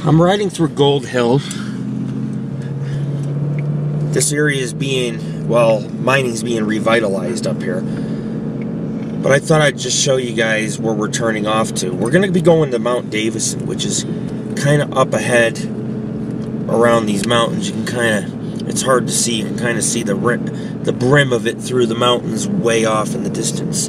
I'm riding through Gold Hill. This area is being, well, mining's being revitalized up here. But I thought I'd just show you guys where we're turning off to. We're going to be going to Mount Davidson, which is kind of up ahead around these mountains. You can kind of, it's hard to see, you can kind of see the brim of it through the mountains way off in the distance.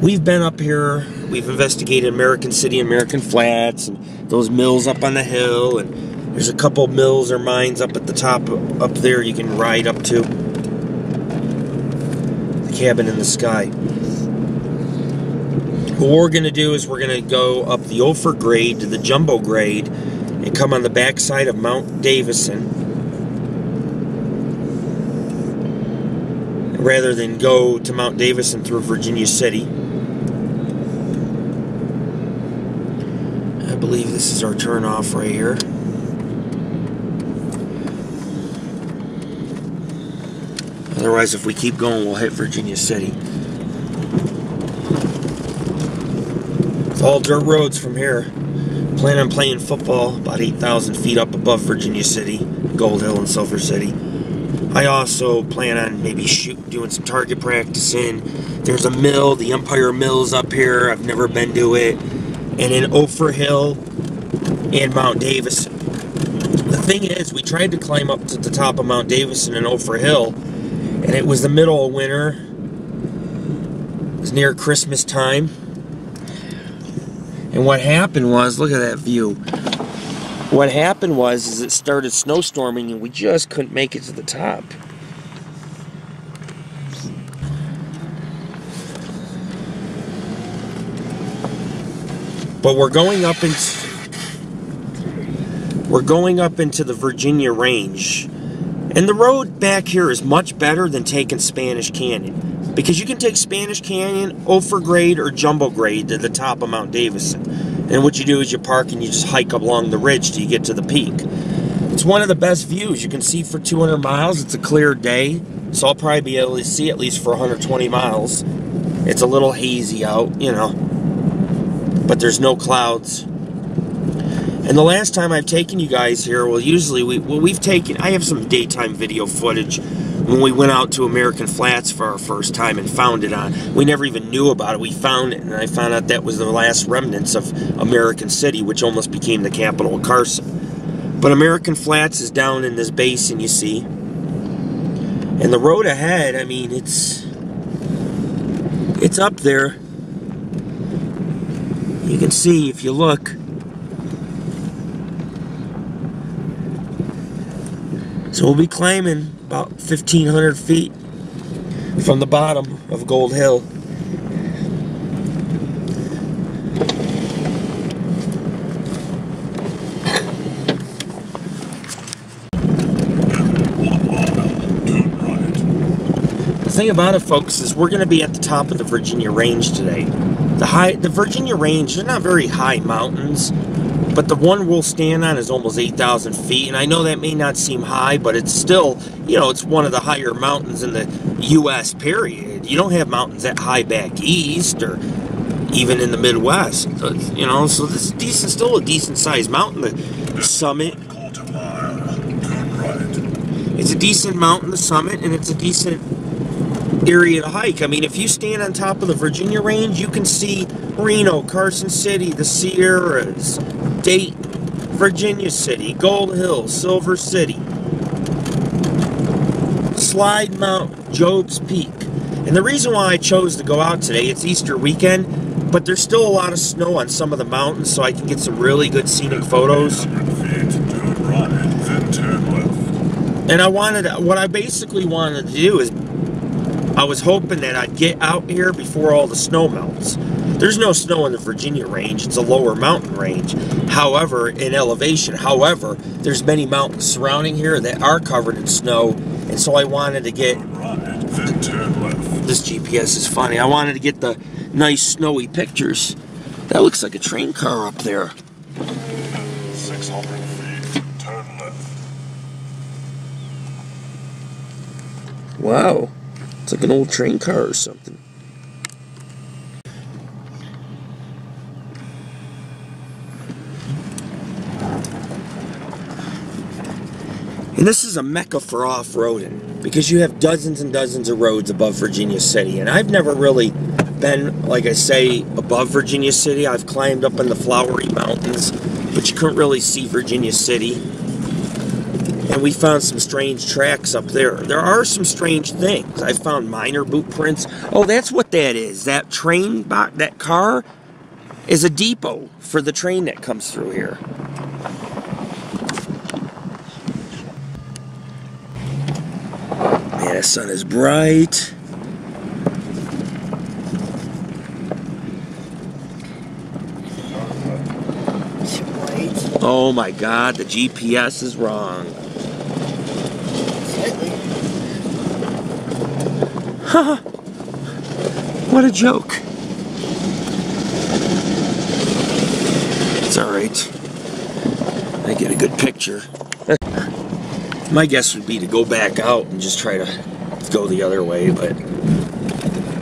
We've been up here, we've investigated American City, American Flats, and those mills up on the hill, and there's a couple mills or mines up at the top, up there you can ride up to. The cabin in the sky. What we're going to do is we're going to go up the Ophir grade to the jumbo grade and come on the backside of Mount Davidson rather than go to Mount Davidson through Virginia City. I believe this is our turn off right here. Otherwise, if we keep going, we'll hit Virginia City. It's all dirt roads from here. Plan on playing football about 8,000 feet up above Virginia City, Gold Hill, and Sulphur City. I also plan on maybe doing some target practicing. There's a mill, the Empire Mill's up here. I've never been to it. And in Ophir Hill and Mount Davidson. The thing is, we tried to climb up to the top of Mount Davidson and Ophir Hill, and it was the middle of winter. It was near Christmas time. And what happened was, look at that view. What happened was, is it started snowstorming and we just couldn't make it to the top. But we're going up into the Virginia range. And the road back here is much better than taking Spanish Canyon. Because you can take Spanish Canyon, Ophir grade, or jumbo grade to the top of Mount Davidson. And what you do is you park and you just hike up along the ridge till you get to the peak. It's one of the best views. You can see for 200 miles. It's a clear day. So I'll probably be able to see at least for 120 miles. It's a little hazy out, you know. But there's no clouds. And the last time I've taken you guys here, well, usually I have some daytime video footage when we went out to American Flats for our first time and found it on. We never even knew about it. We found it, and I found out that was the last remnants of American City, which almost became the capital of Carson. But American Flats is down in this basin, you see. And the road ahead, I mean, it's up there. You can see if you look. So we'll be climbing about 1,500 feet from the bottom of Gold Hill. The thing about it, folks, is we're going to be at the top of the Virginia Range today. The Virginia Range, they're not very high mountains, but the one we'll stand on is almost 8,000 feet, and I know that may not seem high, but it's still, you know, it's one of the higher mountains in the U.S., period. You don't have mountains that high back east, or even in the Midwest, you know, so this is still a decent-sized mountain, the summit. It's a decent mountain, the summit, and it's a decent area to hike. I mean, if you stand on top of the Virginia Range, you can see Reno, Carson City, the Sierras, Dayton, Virginia City, Gold Hill, Silver City, Slide Mountain, Job's Peak. And the reason why I chose to go out today, it's Easter weekend, but there's still a lot of snow on some of the mountains, so I can get some really good scenic photos. And what I basically wanted to do is, I was hoping that I'd get out here before all the snow melts. There's no snow in the Virginia Range. It's a lower mountain range. However, in elevation. However, there's many mountains surrounding here that are covered in snow. And so I wanted to get... This GPS is funny. I wanted to get the nice snowy pictures. That looks like a train car up there. 600 feet, turn left. Wow. It's like an old train car or something. And this is a mecca for off-roading, because you have dozens and dozens of roads above Virginia City. And I've never really been, like I say, above Virginia City. I've climbed up in the Flowery Mountains, but you couldn't really see Virginia City. And we found some strange tracks up there. There are some strange things. I found minor boot prints. Oh, that's what that is. That train, that car is a depot for the train that comes through here. Man, the sun is bright. Oh my God, the GPS is wrong. Haha. What a joke. It's alright. I get a good picture. My guess would be to go back out and just try to go the other way, but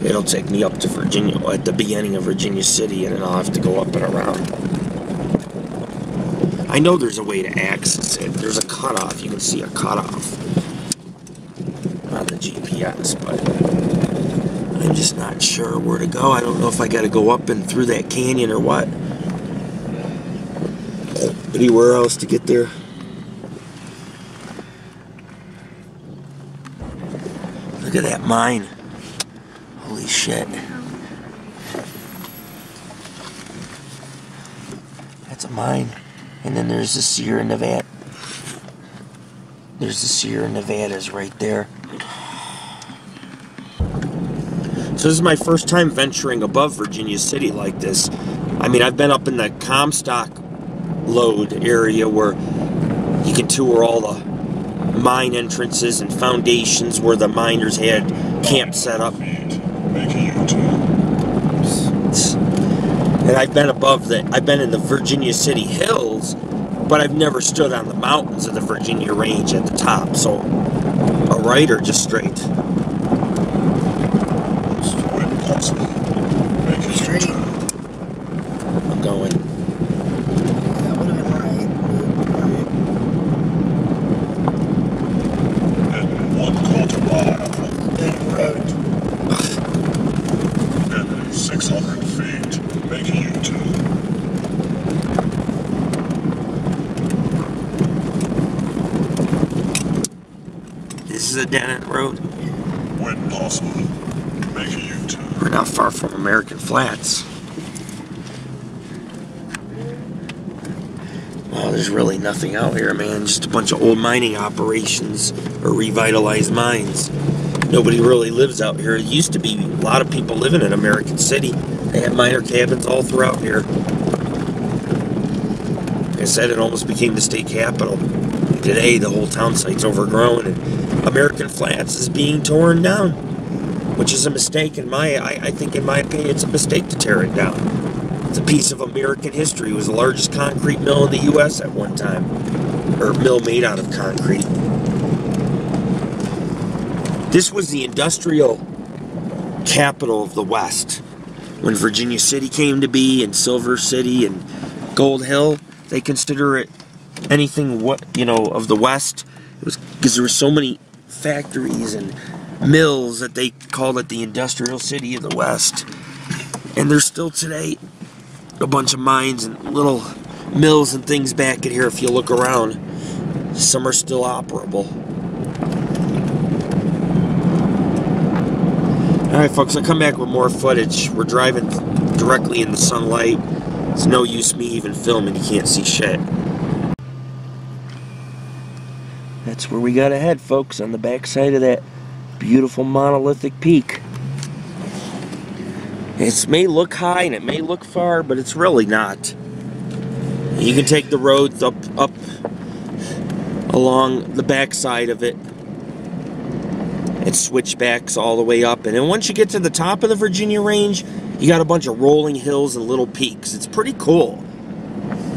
it'll take me up to Virginia, at the beginning of Virginia City, and then I'll have to go up and around. I know there's a way to access it. There's a cutoff. You can see a cutoff on the GPS, but I'm just not sure where to go. I don't know if I got to go up and through that canyon or what. Anywhere else to get there? Look at that mine. Holy shit. That's a mine. And then there's the Sierra Nevada. There's the Sierra Nevadas right there. So this is my first time venturing above Virginia City like this. I mean, I've been up in the Comstock Lode area where you can tour all the mine entrances and foundations where the miners had camp set up. And I've been I've been in the Virginia City hills, but I've never stood on the mountains of the Virginia Range at the top. So, a right or just straight? Straight. I'm going. That would have been right. And 1/4 mile. Big road. And 600 feet. Make a U-turn. This is a dead-end road. When possible, make a U-turn. We're not far from American Flats. Well, there's really nothing out here, man. Just a bunch of old mining operations or revitalized mines. Nobody really lives out here. It used to be a lot of people living in American City. They had miner cabins all throughout here. Like I said, it almost became the state capital. Today, the whole town site's overgrown, and American Flats is being torn down, which is a mistake I think in my opinion, it's a mistake to tear it down. It's a piece of American history. It was the largest concrete mill in the U.S. at one time, or mill made out of concrete. This was the industrial capital of the West. When Virginia City came to be, and Silver City and Gold Hill, they consider it anything of the West. It was because there were so many factories and mills that they called it the industrial city of the West. And there's still today a bunch of mines and little mills and things back in here. If you look around, some are still operable. Alright folks, I'll come back with more footage. We're driving directly in the sunlight. It's no use me even filming, you can't see shit. That's where we gotta head, folks, on the backside of that beautiful monolithic peak. It may look high and it may look far, but it's really not. You can take the roads up along the backside of it. It switchbacks all the way up, and then once you get to the top of the Virginia Range, you got a bunch of rolling hills and little peaks. It's pretty cool.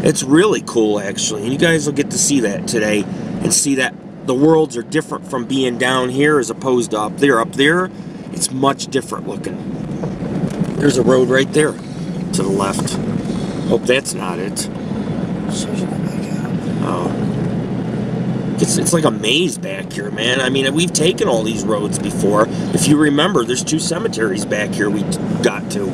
It's really cool, actually, and you guys will get to see that today and see that the worlds are different from being down here as opposed to up there. Up there, it's much different looking. There's a road right there to the left. Hope that's not it. Shows you go back out. Oh. It's like a maze back here, man. I mean, we've taken all these roads before. If you remember, there's 2 cemeteries back here we got to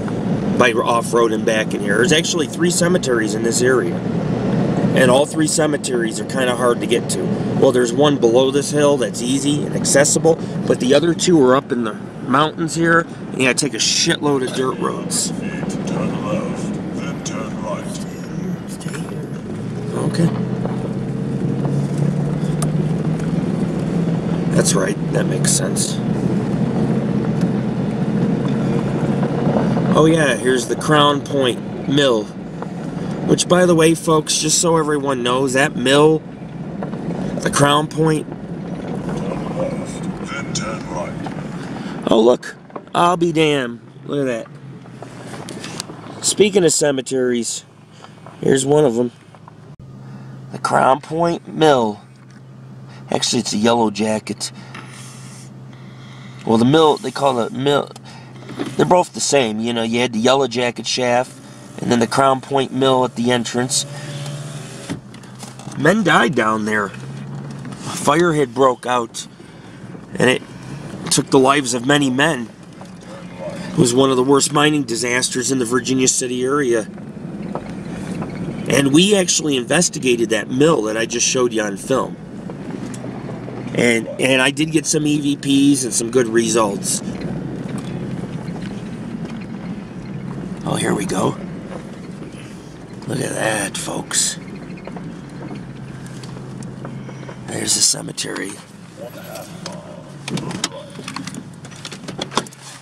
by off-roading back in here. There's actually 3 cemeteries in this area. And all 3 cemeteries are kind of hard to get to. Well, there's one below this hill that's easy and accessible, but the other 2 are up in the mountains here, and you gotta take a shitload of dirt roads. Turn left, then turn right. Stay here. Okay. That's right, that makes sense. Oh yeah, here's the Crown Point Mill. Which, by the way, folks, just so everyone knows, that mill, the Crown Point. Turn left, then turn right. Oh look, I'll be damned. Look at that. Speaking of cemeteries, here's one of them. The Crown Point Mill. Actually, it's a Yellow Jacket. Well, the mill, they call it mill. They're both the same. You know, you had the Yellow Jacket shaft, and then the Crown Point Mill at the entrance. Men died down there. A fire had broke out, and it took the lives of many men. It was one of the worst mining disasters in the Virginia City area. And we actually investigated that mill that I just showed you on film. And I did get some EVPs and some good results. Oh, here we go. Look at that, folks. There's the cemetery.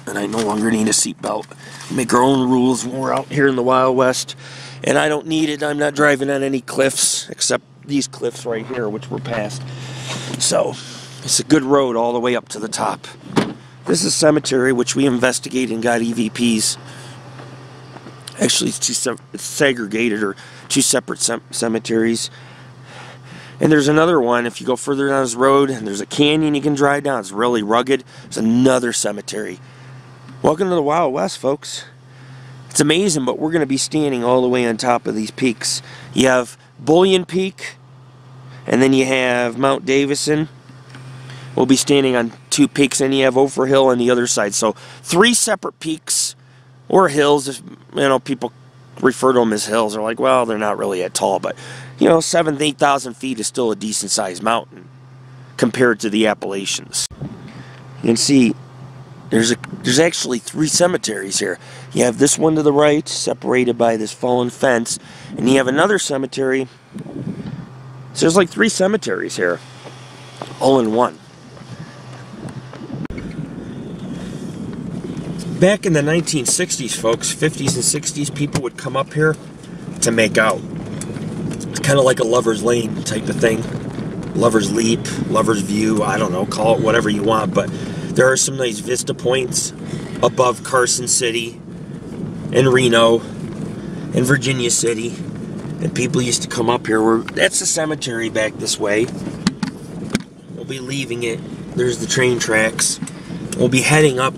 And I no longer need a seatbelt. We make our own rules when we're out here in the Wild West. And I don't need it. I'm not driving on any cliffs, except these cliffs right here, which we're past. So, it's a good road all the way up to the top. This is a cemetery which we investigated and got EVPs. Actually, it's segregated, or 2 separate cemeteries. And there's another one, if you go further down this road, and there's a canyon you can drive down. It's really rugged. There's another cemetery. Welcome to the Wild West, folks. It's amazing, but we're going to be standing all the way on top of these peaks. You have Bullion Peak, and then you have Mount Davidson. We'll be standing on 2 peaks, and you have Ophir Hill on the other side. So 3 separate peaks, or hills. If, you know, people refer to them as hills. They're like, well, they're not really that tall, but you know, 7,000 to 8,000 feet is still a decent-sized mountain compared to the Appalachians. You can see there's actually 3 cemeteries here. You have this one to the right, separated by this fallen fence, and you have another cemetery. So there's like 3 cemeteries here, all in one. Back in the 1960s, folks, 50s and 60s, people would come up here to make out. It's kind of like a lover's lane type of thing. Lover's leap, lover's view, I don't know, call it whatever you want, but there are some nice vista points above Carson City and Reno and Virginia City, and people used to come up here. That's the cemetery back this way. We'll be leaving it. There's the train tracks. We'll be heading up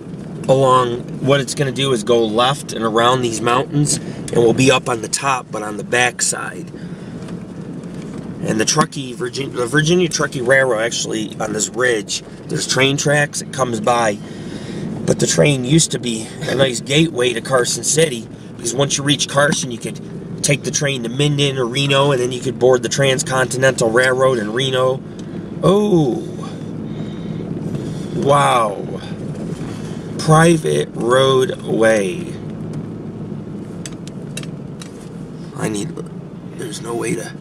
along. What it's going to do is go left and around these mountains, and we'll be up on the top, but on the back side. And the Virginia Truckee Railroad, actually, on this ridge, there's train tracks. It comes by. But the train used to be a nice gateway to Carson City, because once you reach Carson, you could take the train to Minden or Reno, and then you could board the Transcontinental Railroad in Reno. Oh, wow. Private roadway. There's no way to...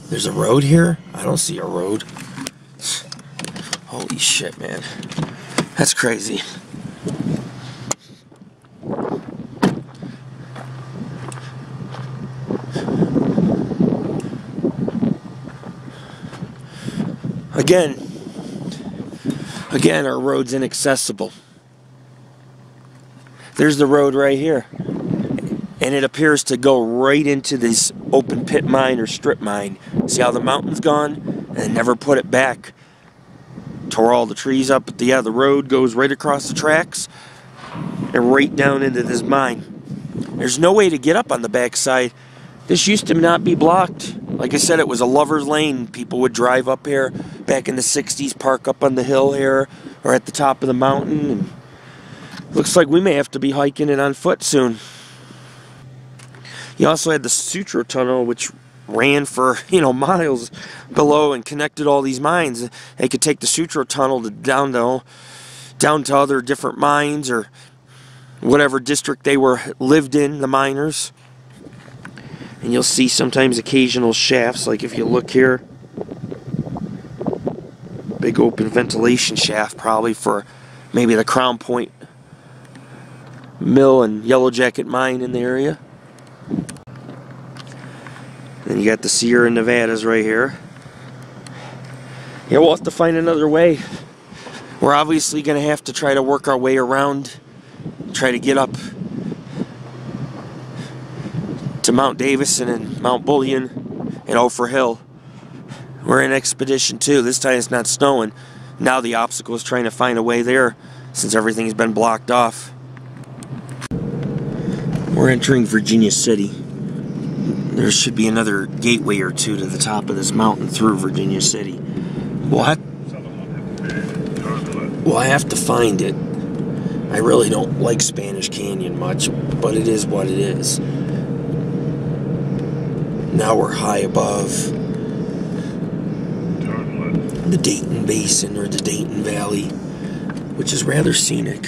There's a road here? I don't see a road. Holy shit, man. That's crazy. Again, our road's inaccessible. There's the road right here. And it appears to go right into this open pit mine or strip mine. See how the mountain's gone? And they never put it back. Tore all the trees up. But yeah, the road goes right across the tracks and right down into this mine. There's no way to get up on the backside. This used to not be blocked. Like I said, it was a lover's lane. People would drive up here back in the 60s, park up on the hill here or at the top of the mountain. And looks like we may have to be hiking it on foot soon. You also had the Sutro Tunnel, which ran for, miles below and connected all these mines. They could take the Sutro Tunnel down to other different mines or whatever district they lived in, the miners. And you'll see sometimes occasional shafts, like if you look here, big open ventilation shaft probably for maybe the Crown Point Mill and Yellow Jacket Mine in the area. Then you got the Sierra Nevadas right here. Yeah, we'll have to find another way. We're obviously going to have to try to work our way around, try to get up to Mount Davidson and Mount Bullion and Ophir Hill. We're in Expedition 2. This time it's not snowing. Now the obstacle is trying to find a way there since everything's been blocked off. We're entering Virginia City. There should be another gateway or two to the top of this mountain through Virginia City. We'll have to find it. I really don't like Spanish Canyon much, but it is what it is. Now we're high above the Dayton Basin or the Dayton Valley, which is rather scenic.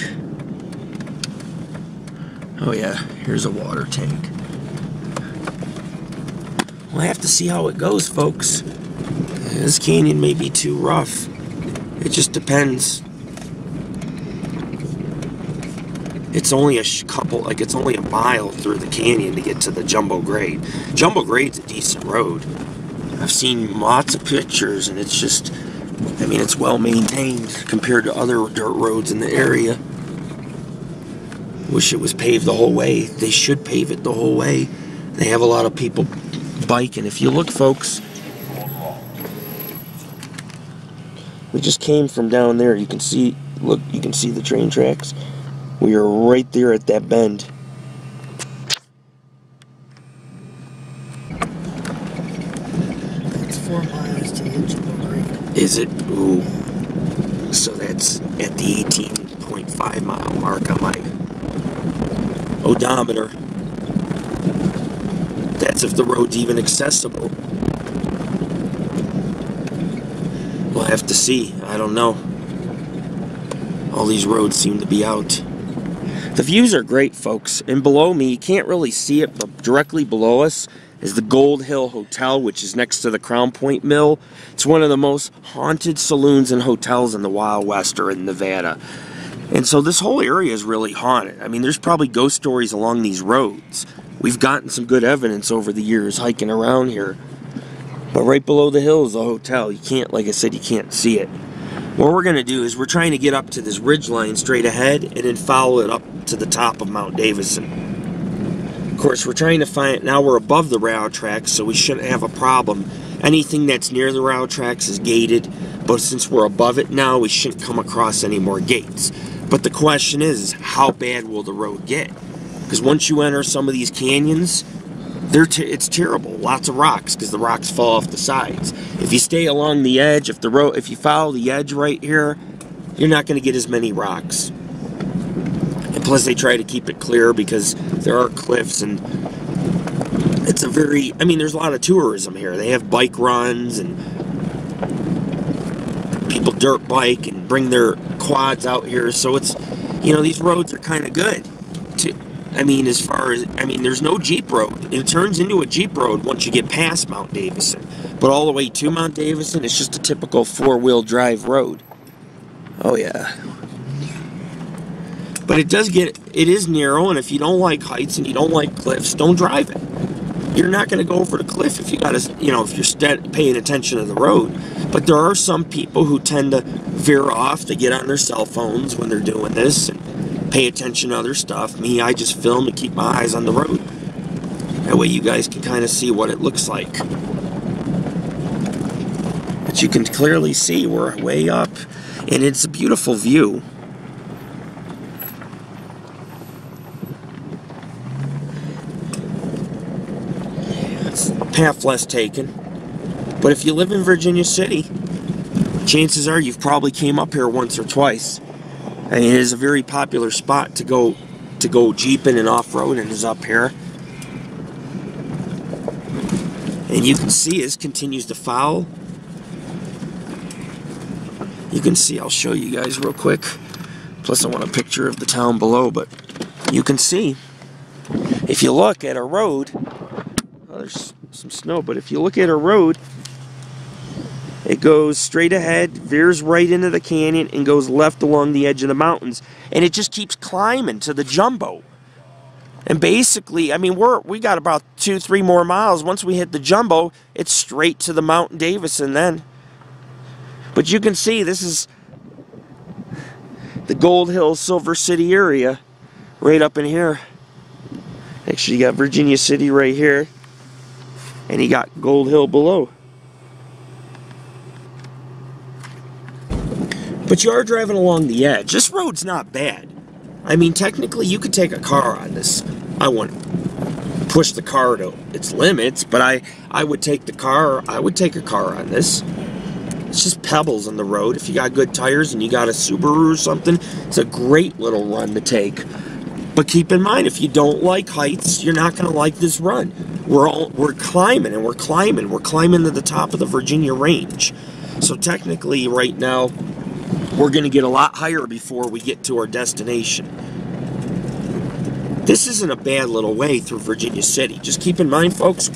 Oh yeah, here's a water tank. We'll have to see how it goes, folks. This canyon may be too rough. It just depends. It's only it's only a mile through the canyon to get to the Jumbo Grade. Jumbo Grade's a decent road. I've seen lots of pictures, and it's just, it's well maintained compared to other dirt roads in the area. Wish it was paved the whole way. They should pave it the whole way. They have a lot of people biking. If you look, folks, we just came from down there. You can see, look, you can see the train tracks. We are right there at that bend. It's 4 miles to the Jumbo Grade. Is it? Ooh. So that's at the 18.5 mile mark on my odometer. That's if the road's even accessible. We'll have to see. I don't know. All these roads seem to be out. The views are great, folks. And below me, you can't really see it, but directly below us is the Gold Hill Hotel, which is next to the Crown Point Mill. It's one of the most haunted saloons and hotels in the Wild West or in Nevada. And so this whole area is really haunted. There's probably ghost stories along these roads. We've gotten some good evidence over the years hiking around here. But right below the hill is the hotel. You can't, like I said, you can't see it. What we're going to do is we're trying to get up to this ridge line straight ahead and then follow it up to the top of Mount Davidson. Of course, we're trying to find, now we're above the railroad tracks, so we shouldn't have a problem. Anything that's near the railroad tracks is gated, but since we're above it now, we shouldn't come across any more gates. But the question is how bad will the road get? Because once you enter some of these canyons, it's terrible. Lots of rocks, because the rocks fall off the sides. If you stay along the edge, if you follow the edge right here, you're not going to get as many rocks. And plus, they try to keep it clear because there are cliffs, and it's a very, there's a lot of tourism here. They have bike runs, and people dirt bike and bring their quads out here. So it's, these roads are kind of good. There's no Jeep road. It turns into a Jeep road once you get past Mount Davidson. But all the way to Mount Davidson, it's just a typical 4-wheel drive road. Oh, yeah. But it is narrow, and if you don't like heights and you don't like cliffs, don't drive it. You're not going to go over the cliff if if you're paying attention to the road. But there are some people who tend to veer off to get on their cell phones when they're doing this and pay attention to other stuff. Me, I just film and keep my eyes on the road. That way you guys can kind of see what it looks like. But you can clearly see we're way up, and it's a beautiful view. It's path less taken. But if you live in Virginia City, chances are you've probably came up here once or twice. I mean, it is a very popular spot to go jeeping and off-roading is up here. And you can see this continues to foul. You can see, I'll show you guys real quick. Plus I want a picture of the town below, but you can see, if you look at a road, oh, there's some snow, but if you look at a road, it goes straight ahead, veers right into the canyon, and goes left along the edge of the mountains. And it just keeps climbing to the jumbo. And basically, I mean, we got about 2-3 more miles. Once we hit the jumbo, it's straight to the Mount Davidson then. But you can see this is the Gold Hill, Silver City area right up in here. Actually, you got Virginia City right here, and you got Gold Hill below. But you are driving along the edge. This road's not bad. I mean, technically, you could take a car on this. I wouldn't push the car to its limits, but I would take the car. I would take a car on this. It's just pebbles on the road. If you got good tires and you got a Subaru or something, it's a great little run to take. But keep in mind, if you don't like heights, you're not going to like this run. We're climbing and we're climbing. We're climbing to the top of the Virginia range. So technically, right now, we're going to get a lot higher before we get to our destination. This isn't a bad little way through Virginia City. Just keep in mind, folks,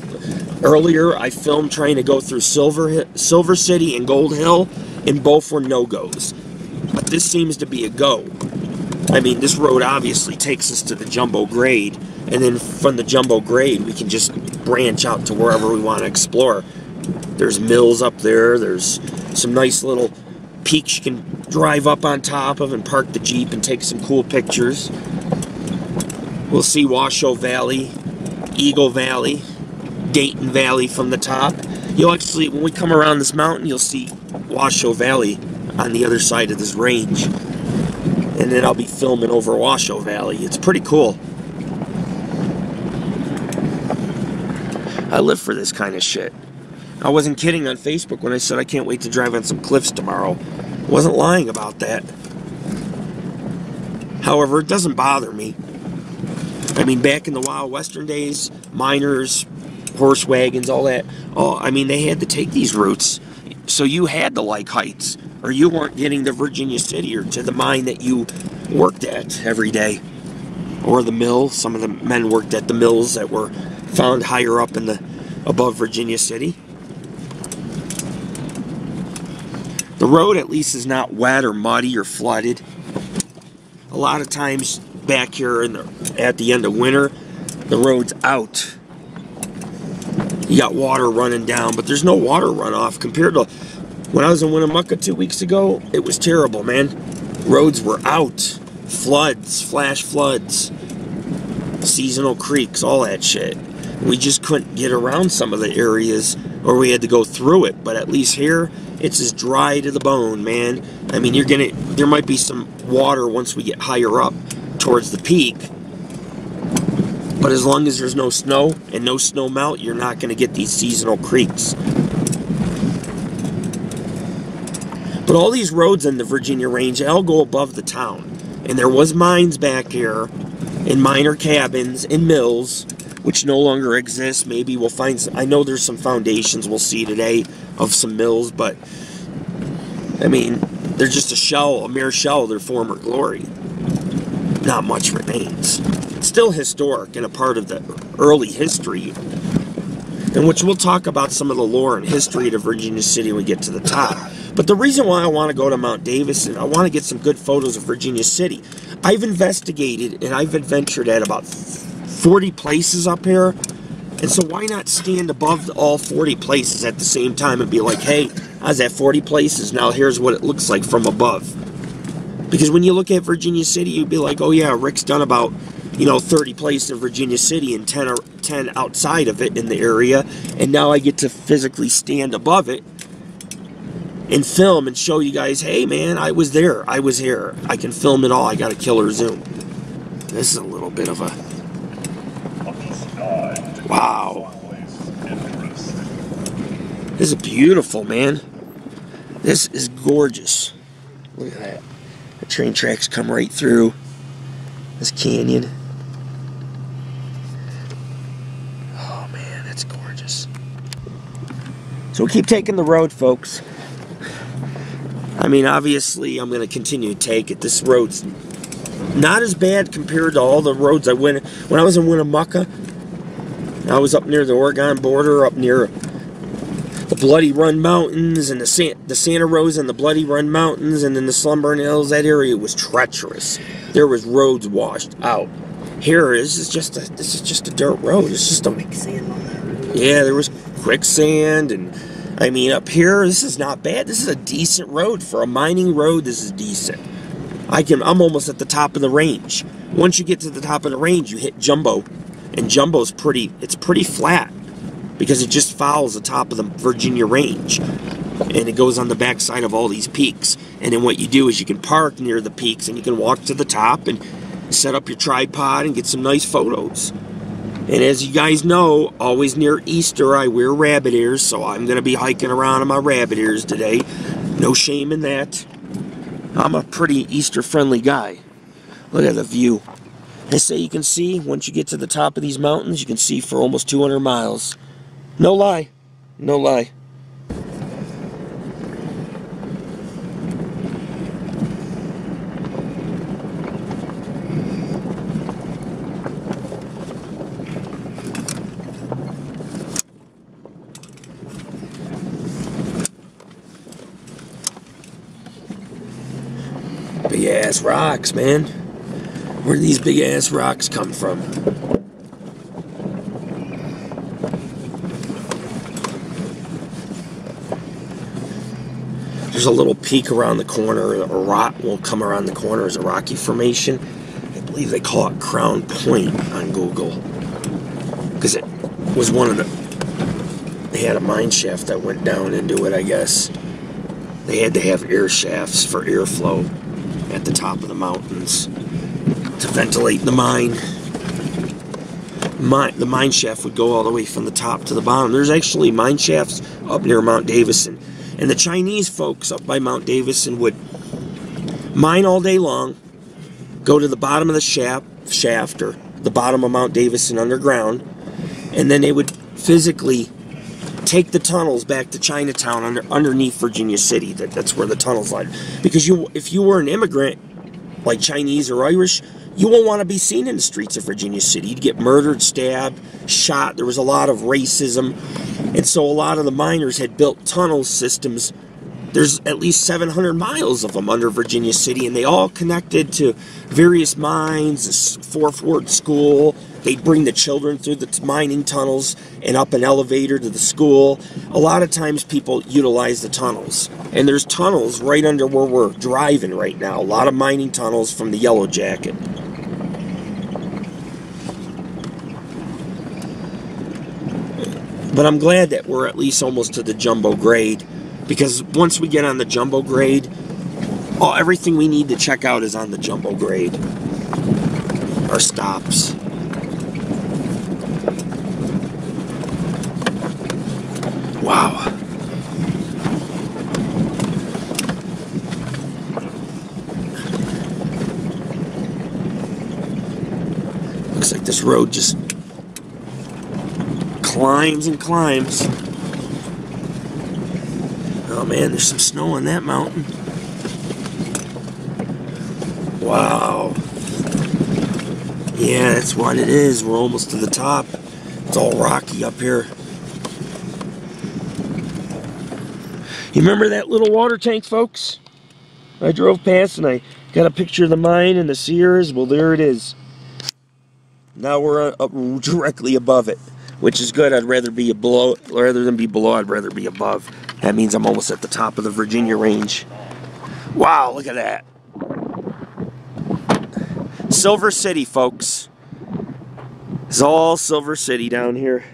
earlier I filmed trying to go through Silver City and Gold Hill, and both were no-goes. But this seems to be a go. I mean, this road obviously takes us to the jumbo grade, and then from the jumbo grade, we can just branch out to wherever we want to explore. There's mills up there. There's some nice little peaks you can drive up on top of and park the Jeep and take some cool pictures. We'll see Washoe Valley, Eagle Valley, Dayton Valley from the top. You'll actually, when we come around this mountain, you'll see Washoe Valley on the other side of this range. And then I'll be filming over Washoe Valley. It's pretty cool. I live for this kind of shit. I wasn't kidding on Facebook when I said I can't wait to drive on some cliffs tomorrow. I wasn't lying about that. However, it doesn't bother me. I mean, back in the Wild Western days, miners, horse wagons, all that. Oh, I mean, they had to take these routes. So you had to like heights, or you weren't getting to Virginia City or to the mine that you worked at every day. Or the mill. Some of the men worked at the mills that were found higher up in the above Virginia City. The road at least is not wet or muddy or flooded. A lot of times back here at the end of winter, the road's out. You got water running down, but there's no water runoff compared to when I was in Winnemucca 2 weeks ago. It was terrible, man. Roads were out. Floods, flash floods, seasonal creeks, all that shit. We just couldn't get around some of the areas, or we had to go through it. But at least here, it's as dry to the bone, man. I mean, there might be some water once we get higher up towards the peak. But as long as there's no snow and no snow melt, you're not going to get these seasonal creeks. But all these roads in the Virginia range, they all go above the town. And there was mines back here, and miner cabins, and mills, which no longer exist. Maybe we'll find some, I know there's some foundations we'll see today of some mills, but I mean, they're just a shell, a mere shell of their former glory. Not much remains. It's still historic and a part of the early history, in which we'll talk about some of the lore and history of Virginia City when we get to the top. But the reason why I want to go to Mount Davidson, I want to get some good photos of Virginia City. I've investigated and I've adventured at about 40 places up here. And so why not stand above all 40 places at the same time and be like, hey, I was at 40 places, now here's what it looks like from above. Because when you look at Virginia City, you'd be like, oh yeah, Rick's done about, 30 places in Virginia City and 10 outside of it in the area. And now I get to physically stand above it and film and show you guys, hey man, I was there, I was here. I can film it all, I got a killer zoom. This is a little bit of a... Wow. This This is beautiful, man. This is gorgeous. Look at that. The train tracks come right through this canyon. Oh man, that's gorgeous. So we'll keep taking the road, folks. I mean, obviously, I'm going to continue to take it. This road's not as bad compared to all the roads I went. When I was in Winnemucca, I was up near the Oregon border, up near the Bloody Run Mountains, and the Santa Rosa and the Bloody Run Mountains, and then the Slumbering Hills. That area was treacherous. There was roads washed out. Here, this is just a dirt road. It's just a Quicksand on that road. Yeah, there was quicksand, and I mean, up here, this is not bad. This is a decent road. For a mining road, this is decent. I'm almost at the top of the range. Once you get to the top of the range, you hit Jumbo. And Jumbo's it's pretty flat. Because it just follows the top of the Virginia range. And it goes on the backside of all these peaks. And then what you do is you can park near the peaks, and you can walk to the top and set up your tripod and get some nice photos. And as you guys know, always near Easter, I wear rabbit ears, so I'm going to be hiking around in my rabbit ears today. No shame in that. I'm a pretty Easter-friendly guy. Look at the view. They say you can see, once you get to the top of these mountains, you can see for almost 200 miles. No lie. No lie. Big ass rocks, man. Where do these big ass rocks come from? There's a little peak around the corner. A rock will come around the corner as a rocky formation. I believe they call it Crown Point on Google. Because it was one of the... They had a mine shaft that went down into it, I guess. They had to have air shafts for airflow at the top of the mountains to ventilate the mine. The mine shaft would go all the way from the top to the bottom. There's actually mine shafts up near Mount Davidson. And the Chinese folks up by Mount Davidson would mine all day long, go to the bottom of the shaft or the bottom of Mount Davidson underground, and then they would physically take the tunnels back to Chinatown underneath Virginia City. That's where the tunnels lie. Because if you were an immigrant, like Chinese or Irish, you won't want to be seen in the streets of Virginia City. You'd get murdered, stabbed, shot. There was a lot of racism. And so a lot of the miners had built tunnel systems. There's at least 700 miles of them under Virginia City, and they all connected to various mines, the Fourth Ward School. They'd bring the children through the mining tunnels and up an elevator to the school. A lot of times people utilize the tunnels. And there's tunnels right under where we're driving right now. A lot of mining tunnels from the Yellow Jacket. But I'm glad that we're at least almost to the jumbo grade. Because once we get on the jumbo grade, everything we need to check out is on the jumbo grade. Our stops. Wow. Looks like this road just climbs and climbs. Oh man, there's some snow on that mountain. Wow. Yeah, that's what it is. We're almost to the top. It's all rocky up here. You remember that little water tank, folks? I drove past and I got a picture of the mine and the Sears. Well, there it is. Now we're up directly above it, which is good. I'd rather be below, rather than be below. I'd rather be above. That means I'm almost at the top of the Virginia range. Wow, look at that. Silver City, folks. It's all Silver City down here.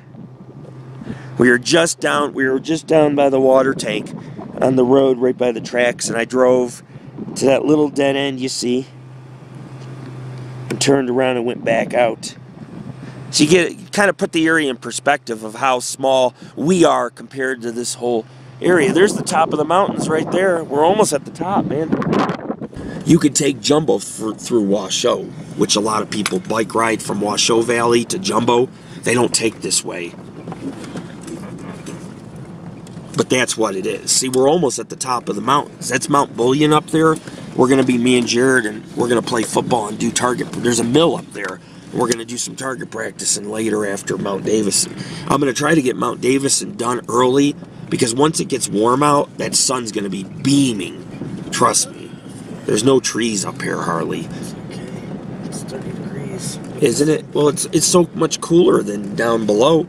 We were just down by the water tank on the road right by the tracks, and I drove to that little dead end you see and turned around and went back out. So you kind of put the area in perspective of how small we are compared to this whole area. There's the top of the mountains right there. We're almost at the top, man. You could take Jumbo through Washoe, which a lot of people bike ride from Washoe Valley to Jumbo. They don't take this way. But that's what it is. See, we're almost at the top of the mountains. That's Mount Bullion up there. We're going to be me and Jared, and we're going to play football and do target. There's a mill up there. We're going to do some target practicing later after Mount Davidson. I'm going to try to get Mount Davidson done early, because once it gets warm out, that sun's going to be beaming. Trust me. There's no trees up here, hardly. It's okay. It's 30 degrees. Isn't it? Well, it's so much cooler than down below.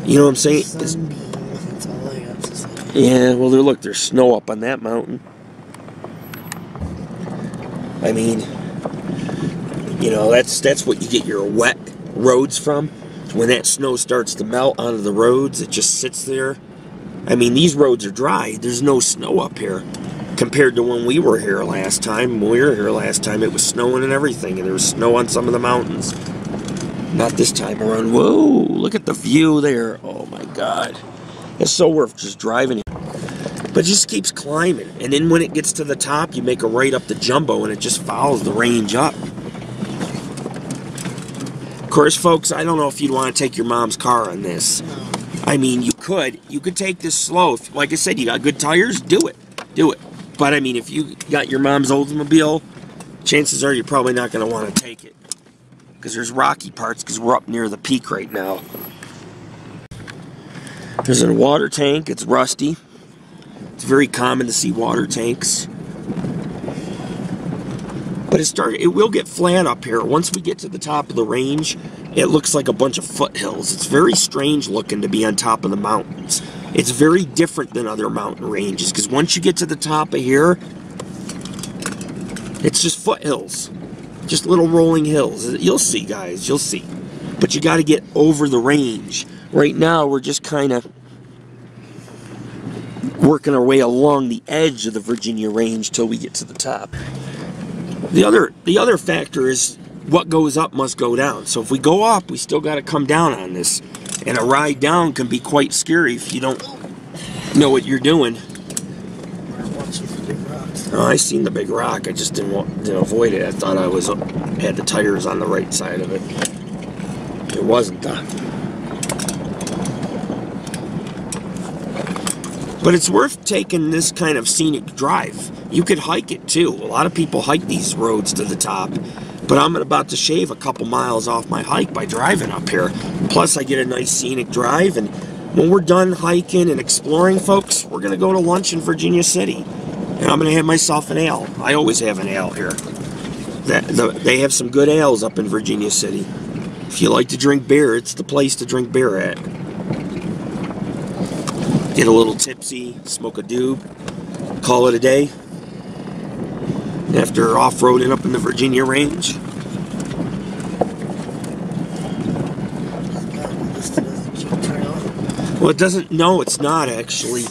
You know what I'm saying? Sunbeam. That's all I got to say. Yeah, well, look, there's snow up on that mountain. I mean, you know, that's what you get your wet roads from. When that snow starts to melt onto the roads, it just sits there. I mean, these roads are dry. There's no snow up here compared to when we were here last time. When we were here last time, it was snowing and everything, and there was snow on some of the mountains. Not this time around. Whoa, look at the view there. Oh, my God. It's so worth just driving here. But it just keeps climbing. And then when it gets to the top, you make a right up the Jumbo, and it just follows the range up. Of course, folks, I don't know if you'd want to take your mom's car on this. No. I mean, you could. You could take this slow. Like I said, you got good tires, do it. Do it. But, I mean, if you got your mom's Oldsmobile, chances are you're probably not going to want to take it. Because there's rocky parts, because we're up near the peak right now. There's a water tank. It's rusty. It's very common to see water tanks. But it will get flat up here. Once we get to the top of the range, it looks like a bunch of foothills. It's very strange looking to be on top of the mountains. It's very different than other mountain ranges, because once you get to the top of here, it's just foothills. Just little rolling hills. You'll see, guys. You'll see. But you got to get over the range. Right now, we're just kind of working our way along the edge of the Virginia range till we get to the top. The other factor is what goes up must go down. So if we go up, we still got to come down on this. And a ride down can be quite scary if you don't know what you're doing. Oh, I seen the big rock. I just didn't avoid it. I thought I had the tires on the right side of it. It wasn't that. But it's worth taking this kind of scenic drive. You could hike it too. A lot of people hike these roads to the top. But I'm about to shave a couple miles off my hike by driving up here. Plus, I get a nice scenic drive. And when we're done hiking and exploring, folks, we're going to go to lunch in Virginia City. And I'm going to have myself an ale. I always have an ale here. They have some good ales up in Virginia City. If you like to drink beer, it's the place to drink beer at. Get a little tipsy, smoke a doob, call it a day. After off-roading up in the Virginia range. Well, it doesn't, no, it's not actually.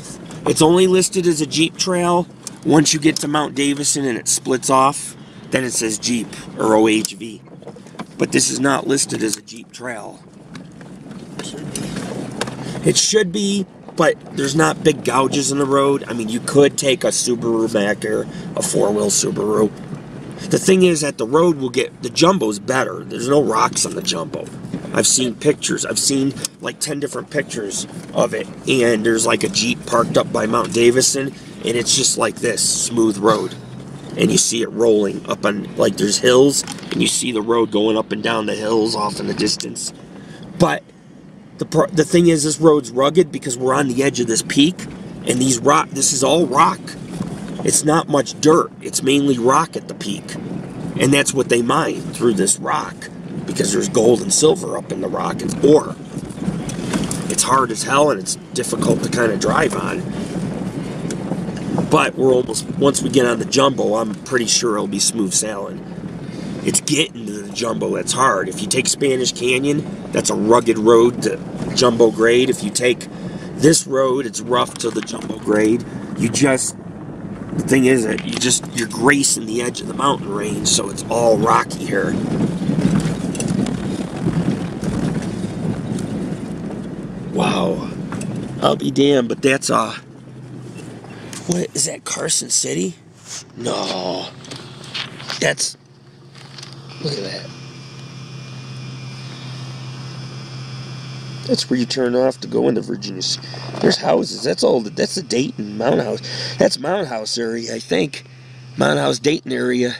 It's only listed as a Jeep trail. Once you get to Mount Davidson and it splits off, then it says Jeep or OHV. But this is not listed as a Jeep trail. It should be, but there's not big gouges in the road. I mean, you could take a Subaru back here, a four-wheel Subaru. The thing is that the road will get, the Jumbo's better. There's no rocks on the Jumbo. I've seen pictures. I've seen like 10 different pictures of it. And there's like a Jeep parked up by Mount Davidson. And it's just like this, smooth road. And you see it rolling up on, like there's hills. And you see the road going up and down the hills off in the distance. But the thing is, this road's rugged because we're on the edge of this peak. And this is all rock. It's not much dirt. It's mainly rock at the peak. And that's what they mine through this rock. Because there's gold and silver up in the rock. It's ore. It's hard as hell and it's difficult to kind of drive on. But we're almost, once we get on the Jumbo, I'm pretty sure it'll be smooth sailing. It's getting to the Jumbo that's hard. If you take Spanish Canyon, that's a rugged road to Jumbo grade. If you take this road, it's rough to the Jumbo grade. The thing is that you're gracing the edge of the mountain range, so it's all rocky here. Wow. I'll be damned, but that's, what, is that Carson City? No. That's, look at that. That's where you turn off to go into Virginia. There's houses. That's all. That's the Dayton Mount House. That's Mount House area, I think. Mount House, Dayton area.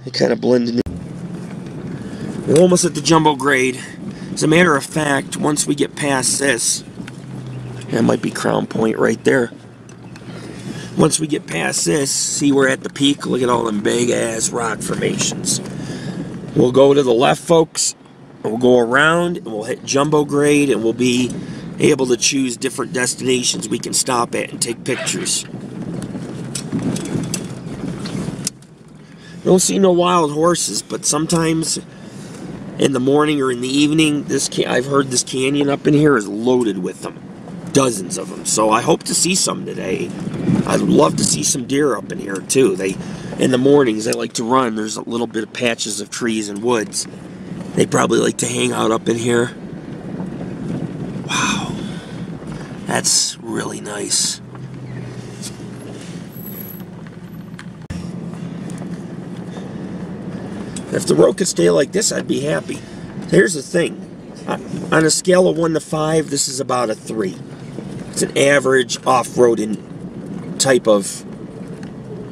They kind of blended in. We're almost at the jumbo grade. As a matter of fact, once we get past this, that might be Crown Point right there. Once we get past this, see we're at the peak. Look at all them big ass rock formations. We'll go to the left, folks. We'll go around and we'll hit jumbo grade and we'll be able to choose different destinations we can stop at and take pictures. Don't see no wild horses, but sometimes in the morning or in the evening, I've heard this canyon up in here is loaded with them. Dozens of them. So I hope to see some today. I'd love to see some deer up in here too. In the mornings, they like to run. There's a little bit of patches of trees and woods. They probably like to hang out up in here. Wow. That's really nice. If the road could stay like this, I'd be happy. Here's the thing. On a scale of 1 to 5, this is about a 3. It's an average off-roading type of...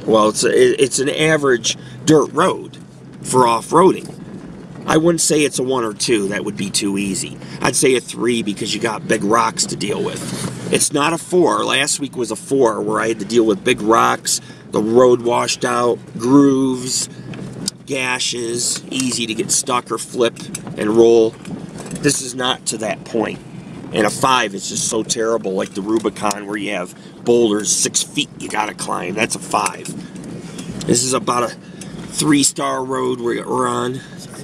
Well, it's an average dirt road for off-roading. I wouldn't say it's a 1 or 2. That would be too easy. I'd say a 3 because you got big rocks to deal with. It's not a 4. Last week was a 4 where I had to deal with big rocks, the road washed out, grooves, gashes, easy to get stuck or flip and roll. This is not to that point. And a 5 is just so terrible, like the Rubicon where you have boulders 6 feet you gotta climb. That's a 5. This is about a 3-star road we're on.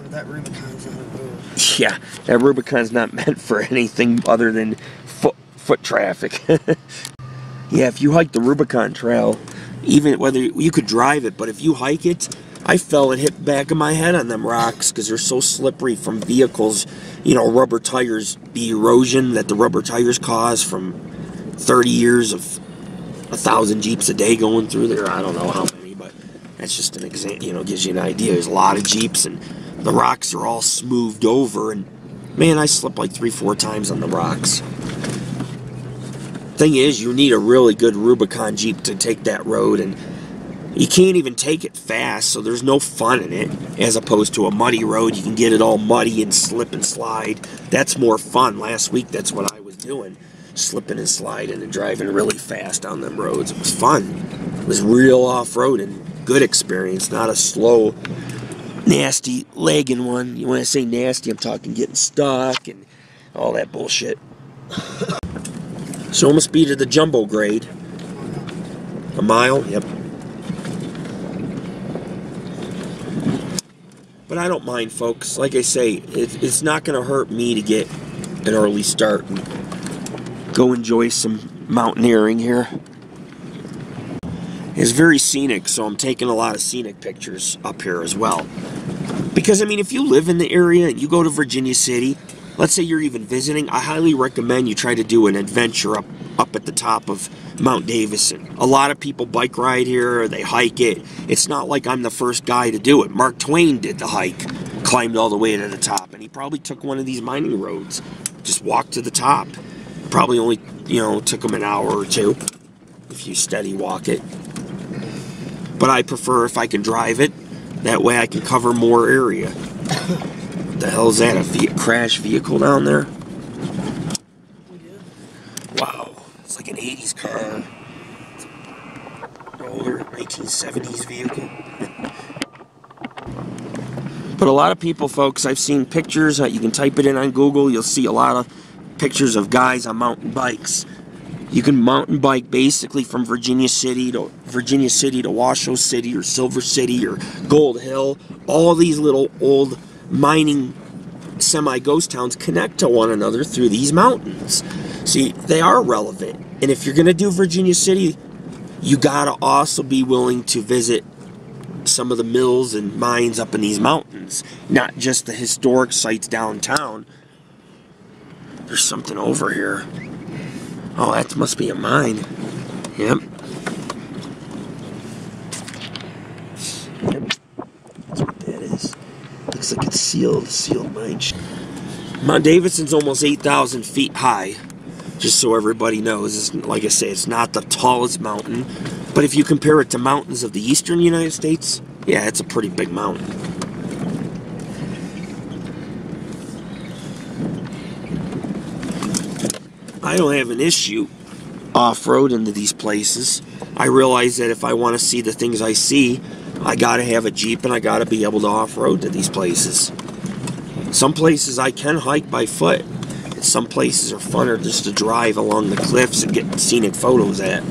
That Rubicon's on the road. Yeah, that Rubicon's not meant for anything other than foot traffic. Yeah, if you hike the Rubicon Trail, even whether you could drive it, but if you hike it, I fell and hit the back of my head on them rocks because they're so slippery from vehicles. You know, rubber tires, the erosion that the rubber tires cause from 30 years of 1,000 Jeeps a day going through there. I don't know how many, but that's just an example, you know, gives you an idea. There's a lot of Jeeps and the rocks are all smoothed over, and man, I slipped like 3-4 times on the rocks. Thing is, you need a really good Rubicon Jeep to take that road, and you can't even take it fast, so there's no fun in it, as opposed to a muddy road. You can get it all muddy and slip and slide. That's more fun. Last week, that's what I was doing, slipping and sliding and driving really fast on them roads. It was fun. It was real off-roading. Good experience, not a slow, nasty lagging one. When I say nasty, I'm talking getting stuck and all that bullshit. So almost be to the jumbo grade. A mile? Yep. But I don't mind, folks. Like I say, it's not going to hurt me to get an early start and go enjoy some mountaineering here. It's very scenic, so I'm taking a lot of scenic pictures up here as well. Because, I mean, if you live in the area and you go to Virginia City, let's say you're even visiting, I highly recommend you try to do an adventure up at the top of Mount Davidson. A lot of people bike ride here, or they hike it. It's not like I'm the first guy to do it. Mark Twain did the hike, climbed all the way to the top, and he probably took one of these mining roads, just walked to the top. Probably only, you know, took him an hour or 2 if you steady walk it. But I prefer if I can drive it. That way I can cover more area. What the hell is that? A crash vehicle down there? Wow. It's like an 80s car. It's an older 1970s vehicle. But a lot of people, folks, I've seen pictures. You can type it in on Google. You'll see a lot of pictures of guys on mountain bikes. You can mountain bike basically from Virginia City to Washoe City or Silver City or Gold Hill. All these little old mining semi-ghost towns connect to one another through these mountains. See, they are relevant. And if you're going to do Virginia City, you got to also be willing to visit some of the mills and mines up in these mountains. Not just the historic sites downtown, There's something over here. Oh, that must be a mine. Yep. Yep. That's what that is. Looks like it's sealed mine. Mount Davidson's almost 8,000 feet high. Just so everybody knows, it's, like I say, it's not the tallest mountain. But if you compare it to mountains of the eastern United States, yeah, it's a pretty big mountain. I don't have an issue off-road into these places. I realize that if I want to see the things I see, I gotta have a Jeep and I gotta be able to off-road to these places. Some places I can hike by foot, and some places are funner just to drive along the cliffs and get scenic photos at.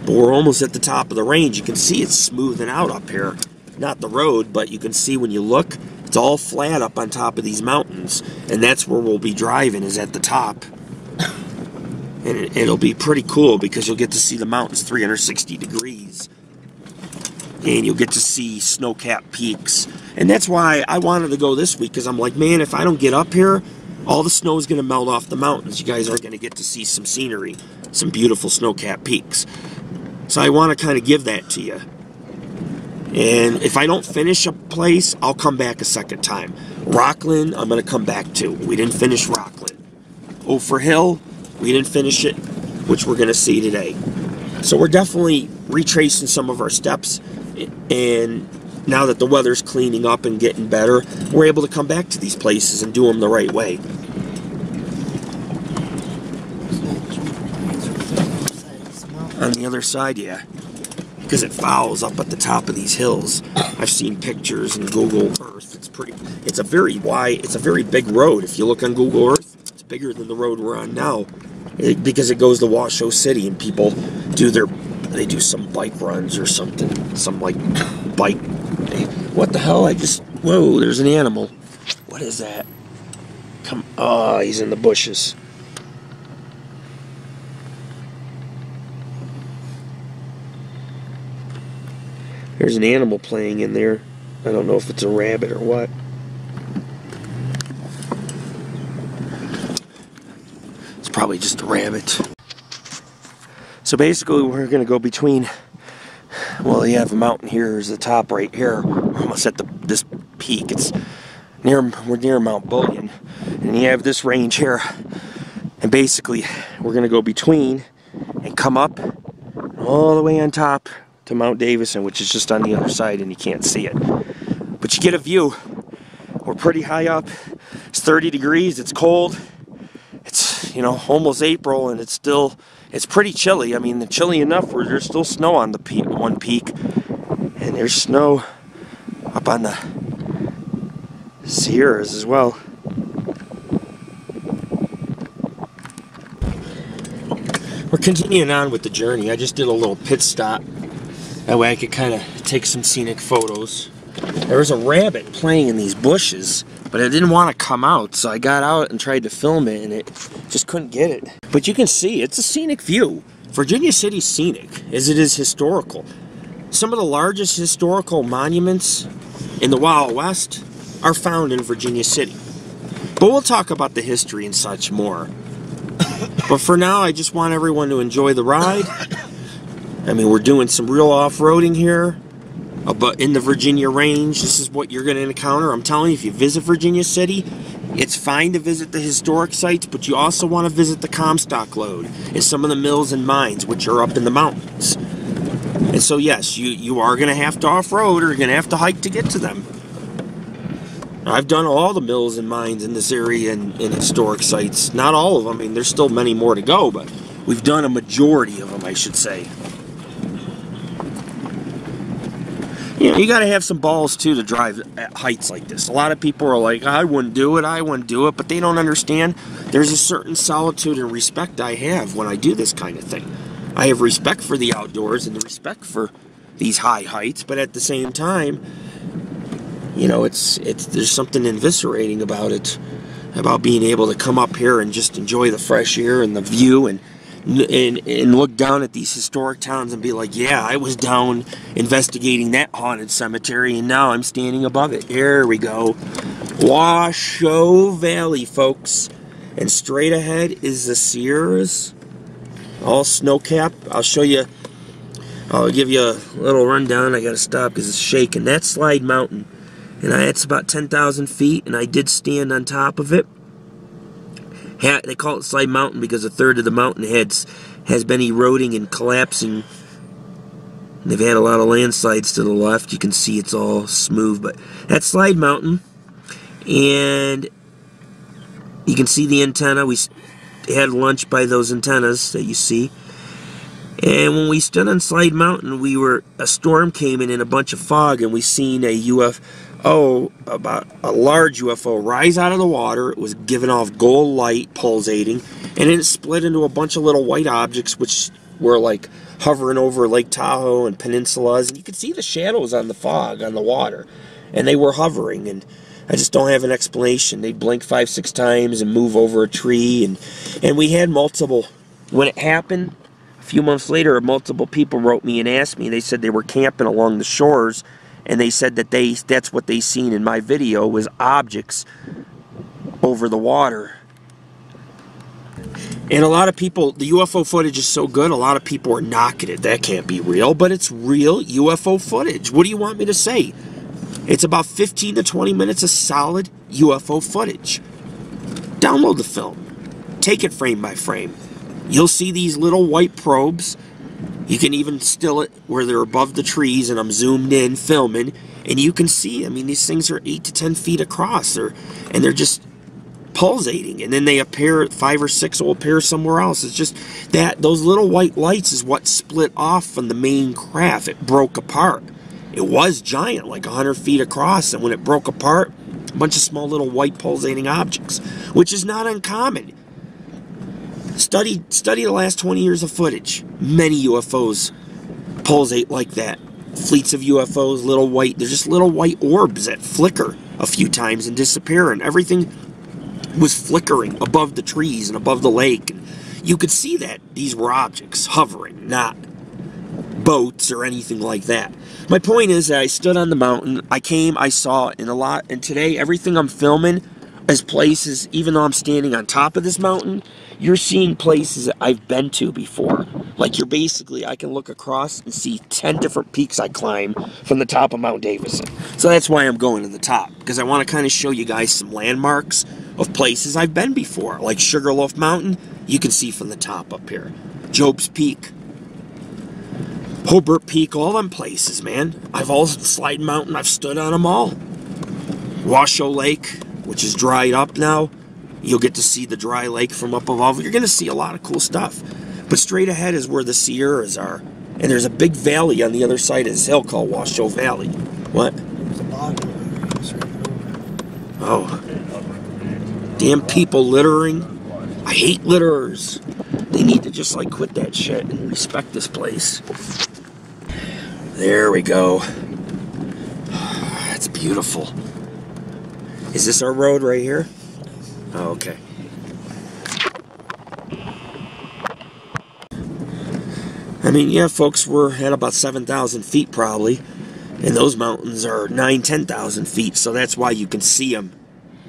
But we're almost at the top of the range. You can see it's smoothing out up here. Not the road, but you can see when you look, it's all flat up on top of these mountains, and that's where we'll be driving, is at the top. And it'll be pretty cool because you'll get to see the mountains 360 degrees. And you'll get to see snow-capped peaks. And that's why I wanted to go this week, because I'm like, man, if I don't get up here, all the snow is going to melt off the mountains. You guys aren't going to get to see some scenery, some beautiful snow-capped peaks. So I want to kind of give that to you. And if I don't finish a place, I'll come back a second time. Rockland, I'm going to come back to. We didn't finish Rockland. Ophir Hill, we didn't finish it, which we're going to see today. So we're definitely retracing some of our steps. And now that the weather's cleaning up and getting better, we're able to come back to these places and do them the right way. On the other side, yeah. Because it fouls up at the top of these hills. I've seen pictures in Google Earth. It's a very wide, it's a very big road. If you look on Google Earth, it's bigger than the road we're on now. Because it goes to Washoe City and people they do some bike runs or something. Some like bike. What the hell? Whoa, there's an animal. What is that? Oh, he's in the bushes. There's an animal playing in there. I don't know if it's a rabbit or what. It's probably just a rabbit. So basically we're going to go between, well, you have a mountain here, there's the top right here. We're almost at this peak. We're near Mount Bullion. And you have this range here. And basically we're going to go between and come up all the way on top to Mount Davidson, which is just on the other side and you can't see it. But you get a view. We're pretty high up. It's 30 degrees, it's cold. It's, almost April and it's pretty chilly. I mean, chilly enough where there's still snow on the one peak. And there's snow up on the Sierras as well. We're continuing on with the journey. I just did a little pit stop. That way I could kind of take some scenic photos. There was a rabbit playing in these bushes, but it didn't want to come out, so I got out and tried to film it, and it just couldn't get it. But you can see, it's a scenic view. Virginia City's scenic, as it is historical. Some of the largest historical monuments in the Wild West are found in Virginia City. But we'll talk about the history and such more. But for now, I just want everyone to enjoy the ride. I mean, we're doing some real off-roading here. But in the Virginia range, this is what you're going to encounter. I'm telling you, if you visit Virginia City, it's fine to visit the historic sites, but you also want to visit the Comstock Lode and some of the mills and mines, which are up in the mountains. And so, yes, you are going to have to off-road or you're going to have to hike to get to them. I've done all the mills and mines in this area and historic sites. Not all of them. I mean, there's still many more to go, but we've done a majority of them, I should say. You got to have some balls, too, to drive at heights like this. A lot of people are like, I wouldn't do it, but they don't understand. There's a certain solitude and respect I have when I do this kind of thing. I have respect for the outdoors and the respect for these high heights, but at the same time, there's something invigorating about it, about being able to come up here and just enjoy the fresh air and the view and and look down at these historic towns and be like, yeah, I was down investigating that haunted cemetery, and now I'm standing above it. Here we go. Washoe Valley, folks. And straight ahead is the Sierras. All snow-capped. I'll give you a little rundown. I gotta stop because it's shaking. That's Slide Mountain. And it's about 10,000 feet, and I did stand on top of it. They call it Slide Mountain because a third of the mountain has been eroding and collapsing. They've had a lot of landslides to the left. You can see it's all smooth, but that's Slide Mountain. And you can see the antenna. We had lunch by those antennas that you see. And when we stood on Slide Mountain, a storm came in a bunch of fog, and we seen a about a large UFO rise out of the water. It was giving off gold light, pulsating, and then it split into a bunch of little white objects, which were like hovering over Lake Tahoe and peninsulas, and you could see the shadows on the fog on the water, and they were hovering, and I just don't have an explanation. They'd blink 5-6 times and move over a tree, and we had multiple. When it happened, a few months later, multiple people wrote me and asked me. They said they were camping along the shores, and they said that that's what they seen in my video was objects over the water. And a lot of people, the UFO footage is so good, a lot of people are knocking it. That can't be real, but it's real UFO footage. What do you want me to say? It's about 15 to 20 minutes of solid UFO footage. Download the film. Take it frame by frame. You'll see these little white probes. You can even still it where they're above the trees, and I'm zoomed in filming, and you can see, I mean, these things are 8 to 10 feet across, and they're just pulsating, and then they appear, 5 or 6 will appear somewhere else. It's just that those little white lights is what split off from the main craft. It broke apart. It was giant, like 100 feet across, and when it broke apart, a bunch of small little white pulsating objects, which is not uncommon. Study the last 20 years of footage. Many UFOs pulsate like that. Fleets of UFOs, they're just little white orbs that flicker a few times and disappear, and everything was flickering above the trees and above the lake. And you could see that these were objects hovering, not boats or anything like that. My point is that I stood on the mountain, I saw in a lot, and today everything I'm filming is places, even though I'm standing on top of this mountain, you're seeing places that I've been to before. Like I can look across and see 10 different peaks I climb from the top of Mount Davidson. So that's why I'm going to the top, because I want to kind of show you guys some landmarks of places I've been before. Like Sugarloaf Mountain, you can see from the top up here. Job's Peak, Hobart Peak, all them places, man. Slide Mountain, I've stood on them all. Washoe Lake, which is dried up now. You'll get to see the dry lake from up above. You're going to see a lot of cool stuff. But straight ahead is where the Sierras are. And there's a big valley on the other side of this hill called Washoe Valley. What? Oh. Damn people littering. I hate litterers. They need to just quit that shit and respect this place. There we go. That's beautiful. Is this our road right here? Oh, okay. I mean, yeah, folks, we're at about 7,000 feet probably, and those mountains are 10,000 feet, so that's why you can see them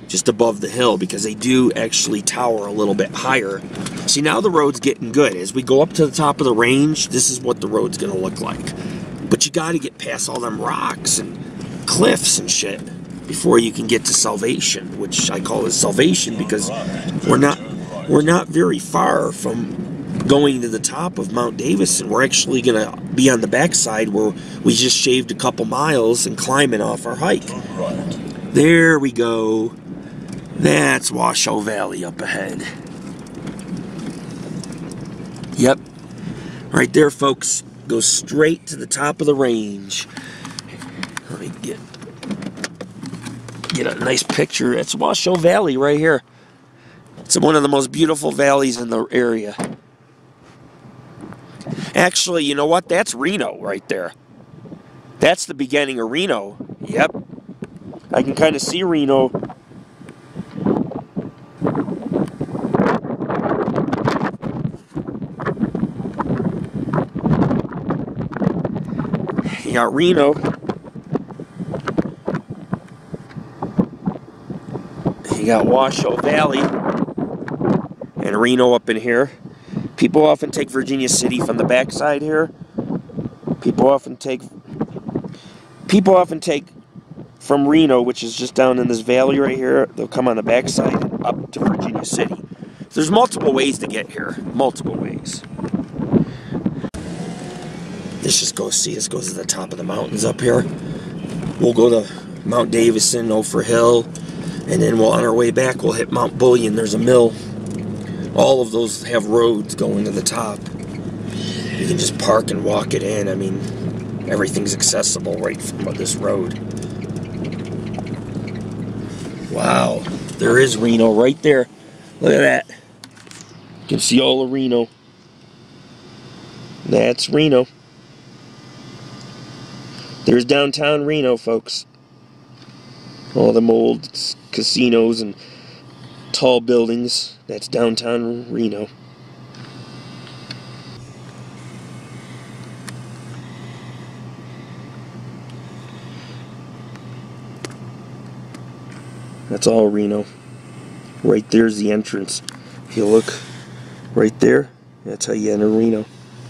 just above the hill, because they do actually tower a little bit higher. See, now the road's getting good. As we go up to the top of the range, this is what the road's going to look like. But you got to get past all them rocks and cliffs and shit before you can get to Salvation, which I call it Salvation because we're not very far from going to the top of Mount Davidson. We're actually going to be on the backside where we just shaved a couple miles and climbing off our hike. There we go. That's Washoe Valley up ahead. Yep. Right there, folks. Go straight to the top of the range. Let me get a nice picture. It's Washoe Valley right here. It's one of the most beautiful valleys in the area. Actually, you know what? That's Reno right there. That's the beginning of Reno. Yep. I can kind of see Reno. You got Reno. You got Washoe Valley and Reno up in here. People often take Virginia City from the backside here. People often take from Reno, which is just down in this valley right here. They'll come on the backside and up to Virginia City. So there's multiple ways to get here. Multiple ways. This goes to the top of the mountains up here. We'll go to Mount Davidson, Ophir Hill, and then on our way back we'll hit Mount Bullion. There's a mill. All of those have roads going to the top. You can just park and walk it in. I mean, everything's accessible right from this road. Wow, there is Reno right there. Look at that. You can see all of Reno. That's Reno. There's downtown Reno, folks. All them old casinos and tall buildings. That's downtown Reno. That's all Reno. Right there's the entrance. If you look right there, that's how you enter Reno.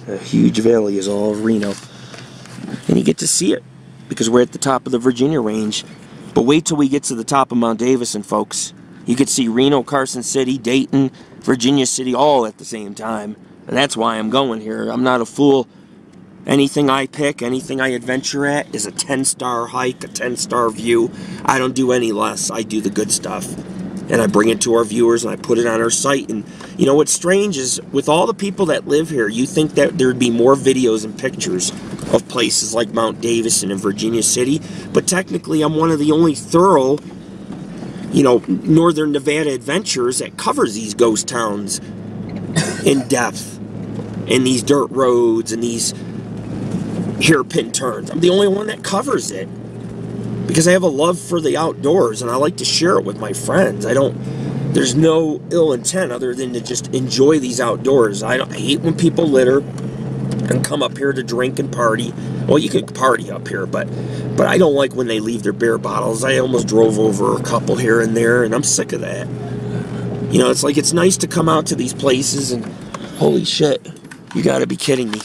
A huge valley is all of Reno. And you get to see it because we're at the top of the Virginia range. But wait till we get to the top of Mount Davidson, folks. You could see Reno, Carson City, Dayton, Virginia City all at the same time. And that's why I'm going here. I'm not a fool. Anything I pick, anything I adventure at is a 10-star hike, a 10-star view. I don't do any less. I do the good stuff. And I bring it to our viewers and I put it on our site. And you know what's strange is with all the people that live here, you think that there'd be more videos and pictures of places like Mount Davidson and Virginia City. But technically I'm one of the only thorough, Northern Nevada adventurers that covers these ghost towns in depth. And these dirt roads and these hairpin turns. I'm the only one that covers it because I have a love for the outdoors and I like to share it with my friends. There's no ill intent other than to just enjoy these outdoors. I hate when people litter and come up here to drink and party. Well, you can party up here, but I don't like when they leave their beer bottles. I almost drove over a couple here and there and I'm sick of that. It's nice to come out to these places and holy shit, you gotta be kidding me.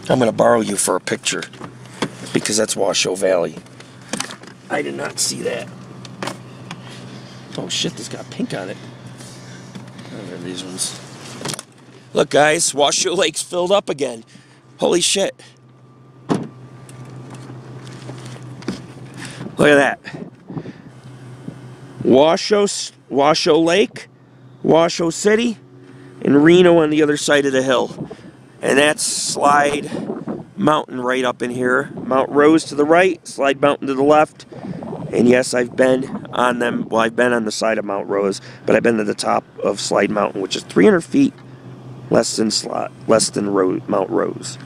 I'm going to borrow you for a picture because that's Washoe Valley. I did not see that. Oh shit, this got pink on it. Oh, there are these ones. Look guys, Washoe Lake's filled up again. Holy shit. Look at that. Washoe Lake, Washoe City, and Reno on the other side of the hill. And that's Slide Mountain right up in here. Mount Rose to the right, Slide Mountain to the left. And yes, I've been on them. Well, I've been on the side of Mount Rose, but I've been to the top of Slide Mountain, which is 300 feet less than Mount Rose.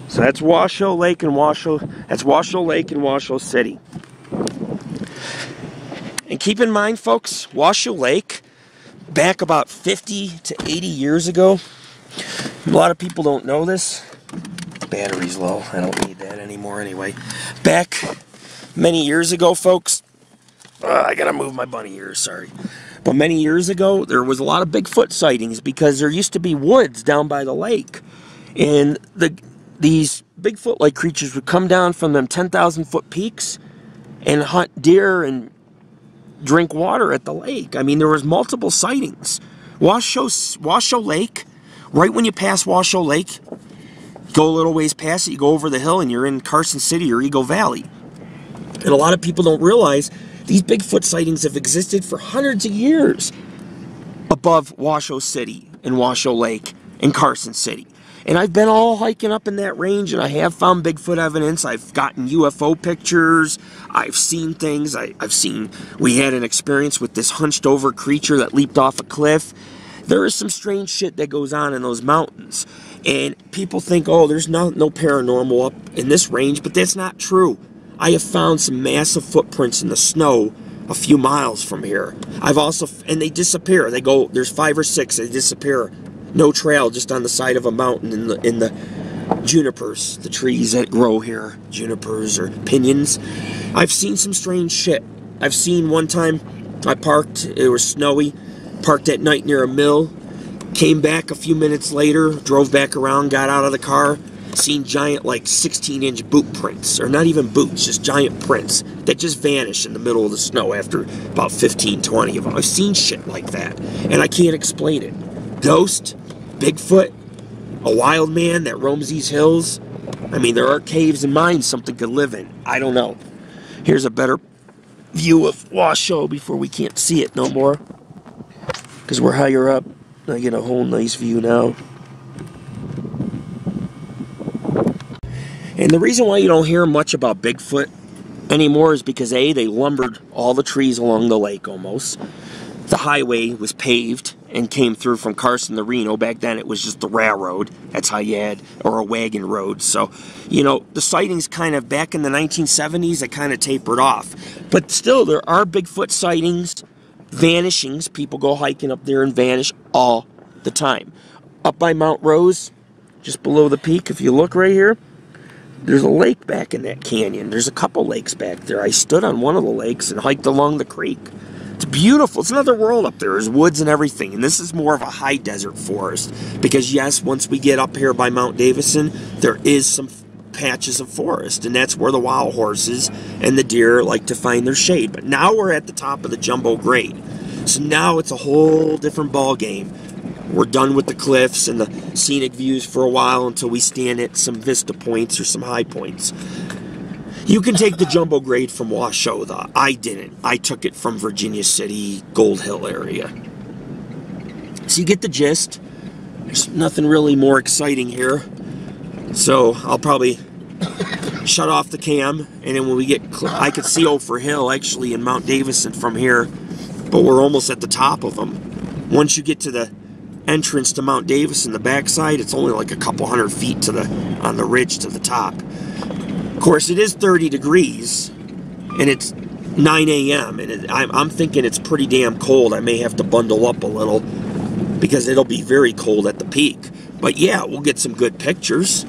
So that's Washoe Lake and Washoe City. And keep in mind, folks, Washoe Lake, back about 50 to 80 years ago, a lot of people don't know this. Battery's low. I don't need that anymore anyway. Back many years ago, folks, I gotta move my bunny ears, sorry. But many years ago, there was a lot of Bigfoot sightings because there used to be woods down by the lake. And these Bigfoot-like creatures would come down from them 10,000-foot peaks and hunt deer and drink water at the lake. I mean, there was multiple sightings. Washoe Lake, right when you pass Washoe Lake, go a little ways past it, you go over the hill and you're in Carson City or Eagle Valley. And a lot of people don't realize these Bigfoot sightings have existed for hundreds of years above Washoe City and Washoe Lake and Carson City. And I've been all hiking up in that range and I have found Bigfoot evidence. I've gotten UFO pictures. I've seen things. We had an experience with this hunched over creature that leaped off a cliff. There is some strange shit that goes on in those mountains. And people think, oh, there's no paranormal up in this range, but that's not true. I have found some massive footprints in the snow a few miles from here. And they disappear. There's 5 or 6, they disappear. No trail, just on the side of a mountain in the junipers, the trees that grow here, junipers or pinyons. I've seen some strange shit. I've seen one time I parked, it was snowy, parked at night near a mill, came back a few minutes later, drove back around, got out of the car, seen giant like 16-inch boot prints, or not even boots, just giant prints that just vanish in the middle of the snow after about 15, 20 of them. I've seen shit like that, and I can't explain it. Ghost, Bigfoot, a wild man that roams these hills. I mean, there are caves and mines something could live in. I don't know. Here's a better view of Washoe before we can't see it no more, because we're higher up. I get a whole nice view now. And the reason why you don't hear much about Bigfoot anymore is because A, they lumbered all the trees along the lake almost. The highway was paved and came through from Carson to Reno. Back then it was just the railroad. That's how you had, or a wagon road. So, you know, the sightings kind of, back in the 1970s, they kind of tapered off. But still, there are Bigfoot sightings, vanishings. People go hiking up there and vanish all the time. Up by Mount Rose, just below the peak, if you look right here, there's a lake back in that canyon. There's a couple lakes back there. I stood on one of the lakes and hiked along the creek. It's beautiful. It's another world up there. There's woods and everything. And this is more of a high desert forest. Because yes, once we get up here by Mount Davidson, there is some patches of forest. And that's where the wild horses and the deer like to find their shade. But now we're at the top of the jumbo grade. So now it's a whole different ball game. We're done with the cliffs and the scenic views for a while until we stand at some vista points or some high points. You can take the jumbo grade from Washoe, though. I didn't. I took it from Virginia City, Gold Hill area. So you get the gist. There's nothing really more exciting here. So I'll probably shut off the cam, and then when we get, I could see Ophir Hill actually in Mount Davidson from here, but we're almost at the top of them. Once you get to the entrance to Mount Davidson, the backside, it's only like a couple hundred feet to on the ridge to the top. Of course, it is 30 degrees, and it's 9 a.m., and I'm thinking it's pretty damn cold. I may have to bundle up a little, because it'll be very cold at the peak. But yeah, we'll get some good pictures.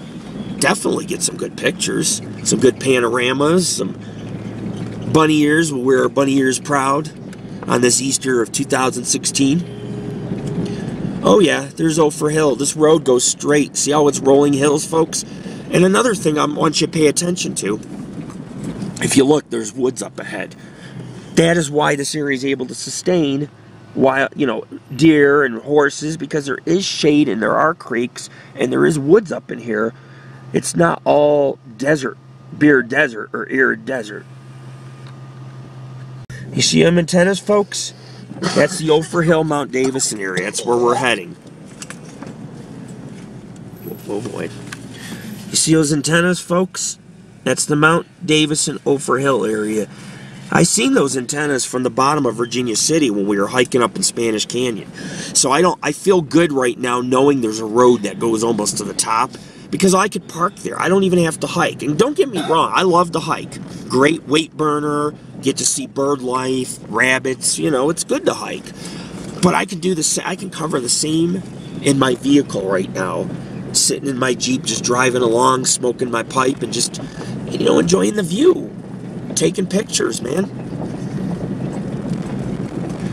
Definitely get some good pictures. Some good panoramas, some bunny ears. We'll wear our bunny ears proud on this Easter of 2016. Oh yeah, there's Ophir Hill. This road goes straight. See how it's rolling hills, folks? And another thing I want you to pay attention to, if you look, there's woods up ahead. That is why this area is able to sustain wild, deer and horses, because there is shade and there are creeks and there is woods up in here. It's not all desert, bare desert or arid desert. You see them antennas, folks? That's the Ophir Hill Mount Davidson area. That's where we're heading. Oh boy. You see those antennas, folks? That's the Mount Davidson Ophir Hill area. I seen those antennas from the bottom of Virginia City when we were hiking up in Spanish Canyon. So I feel good right now knowing there's a road that goes almost to the top, because I could park there. I don't even have to hike. And don't get me wrong, I love to hike. Great weight burner, get to see bird life, rabbits, it's good to hike. But I can do I can cover the same in my vehicle right now. Sitting in my Jeep, just driving along, smoking my pipe, and just, enjoying the view. Taking pictures, man.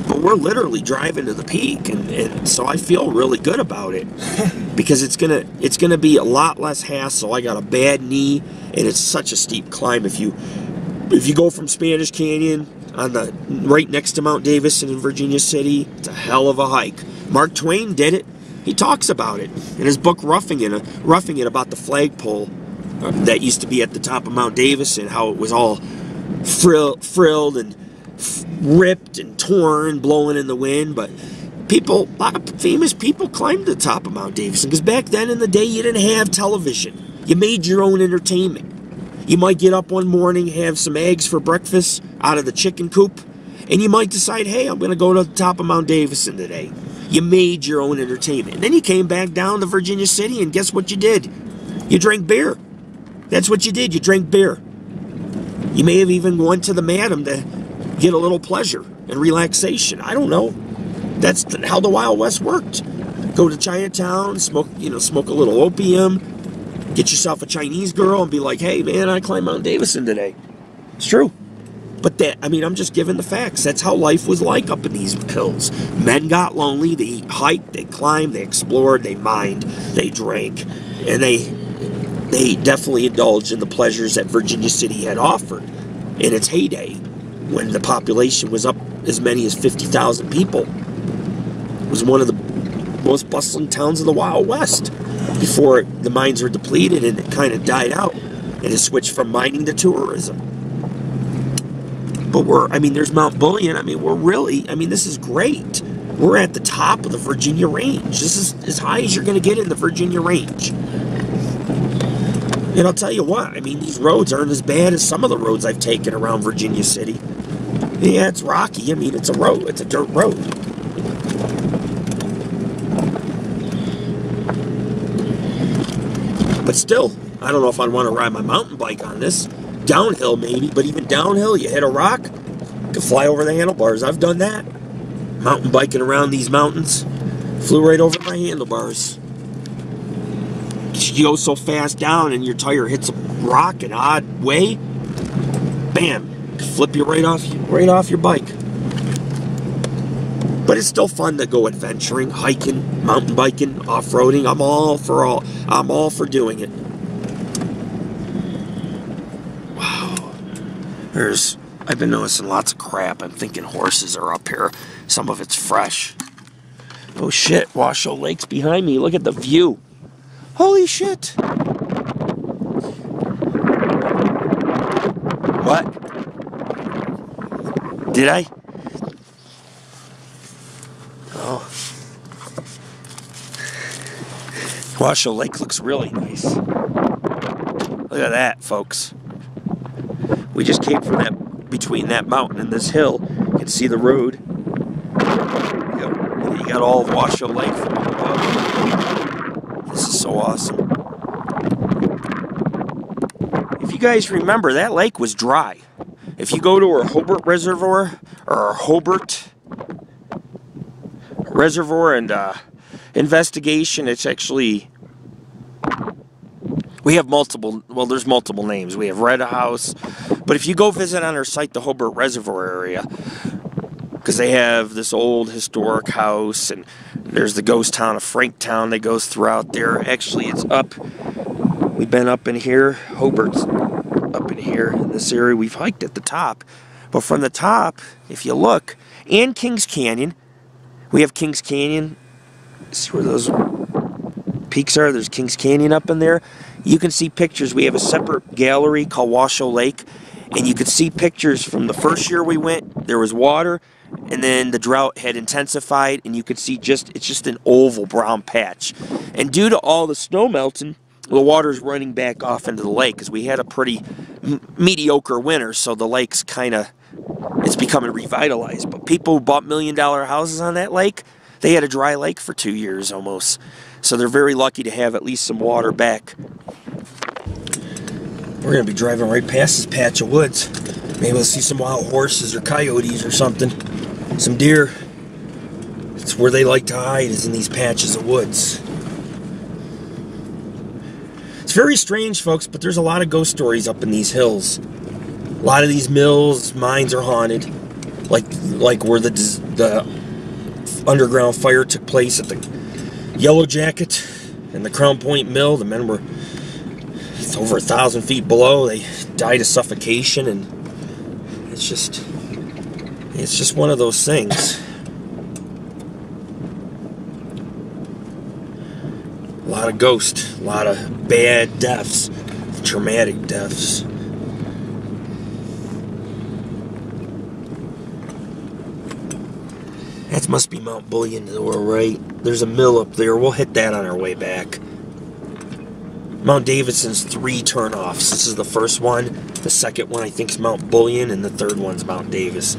But we're literally driving to the peak, and so I feel really good about it. Because it's gonna be a lot less hassle. I got a bad knee, and it's such a steep climb. If you go from Spanish Canyon right next to Mount Davidson in Virginia City, it's a hell of a hike. Mark Twain did it. He talks about it in his book Roughing It, about the flagpole that used to be at the top of Mount Davidson, how it was all frilled and ripped and torn, blowing in the wind. But a lot of famous people climbed the top of Mount Davidson, because back then in the day you didn't have television. You made your own entertainment. You might get up one morning, have some eggs for breakfast out of the chicken coop, and you might decide, hey, I'm going to go to the top of Mount Davidson today. You made your own entertainment. And then you came back down to Virginia City, and guess what you did? You drank beer. That's what you did. You drank beer. You may have even went to the Madam to get a little pleasure and relaxation. I don't know. That's how the Wild West worked. Go to Chinatown, smoke a little opium, get yourself a Chinese girl, and be like, hey, man, I climbed Mount Davidson today. It's true. But I'm just giving the facts. That's how life was like up in these hills. Men got lonely. They hiked, they climbed, they explored, they mined, they drank, and they definitely indulged in the pleasures that Virginia City had offered in its heyday, when the population was up as many as 50,000 people. It was one of the most bustling towns of the Wild West before the mines were depleted and it kind of died out, and it switched from mining to tourism. But there's Mount Bullion. This is great. We're at the top of the Virginia Range. This is as high as you're going to get in the Virginia Range. And I'll tell you what, these roads aren't as bad as some of the roads I've taken around Virginia City. Yeah, it's rocky. It's a road. It's a dirt road. But still, I don't know if I'd want to ride my mountain bike on this. Downhill, maybe, but even downhill, you hit a rock, you can fly over the handlebars. I've done that. Mountain biking around these mountains, flew right over my handlebars. You go so fast down and your tire hits a rock an odd way, bam, flip you right off your bike. But it's still fun to go adventuring, hiking, mountain biking, off-roading. I'm all for doing it. Wow. I've been noticing lots of crap. I'm thinking horses are up here. Some of it's fresh. Oh shit, Washoe Lake's behind me. Look at the view. Holy shit. What? Did I? Oh. Washoe Lake looks really nice. Look at that, folks. We just came from between that mountain and this hill. You can see the road. You got all of Washoe Lake from up above. This is so awesome. If you guys remember, that lake was dry. If you go to our Hobart Reservoir, or our Hobart Reservoir and investigation, it's actually, we have there's multiple names. We have Red House, but if you go visit on our site, the Hobart Reservoir area, because they have this old historic house, and there's the ghost town of Franktown that goes throughout there. Actually, it's up, we've been up in here, Hobart's up in here, in this area. We've hiked at the top, but from the top, if you look, and Kings Canyon, we have Kings Canyon. See where those peaks are? There's Kings Canyon up in there. You can see pictures. We have a separate gallery called Washoe Lake, and you can see pictures from the first year we went. There was water, and then the drought had intensified, and you could see it's just an oval brown patch. And due to all the snow melting, the water's running back off into the lake, because we had a pretty mediocre winter, so the lake's it's becoming revitalized. But people who bought $1 million houses on that lake, they had a dry lake for 2 years almost. So they're very lucky to have at least some water back. We're going to be driving right past this patch of woods. Maybe we'll see some wild horses or coyotes or something. Some deer. It's where they like to hide, is in these patches of woods. It's very strange, folks, but there's a lot of ghost stories up in these hills. A lot of these mills, mines are haunted, like where the underground fire took place at the Yellow Jacket and the Crown Point Mill. The men were over 1,000 feet below. They died of suffocation, and it's just one of those things. A lot of ghosts, a lot of bad deaths, traumatic deaths. That must be Mount Bullion to our right. There's a mill up there. We'll hit that on our way back. Mount Davidson's 3 turnoffs. This is the first one. The second one I think is Mount Bullion, and the third one's Mount Davis.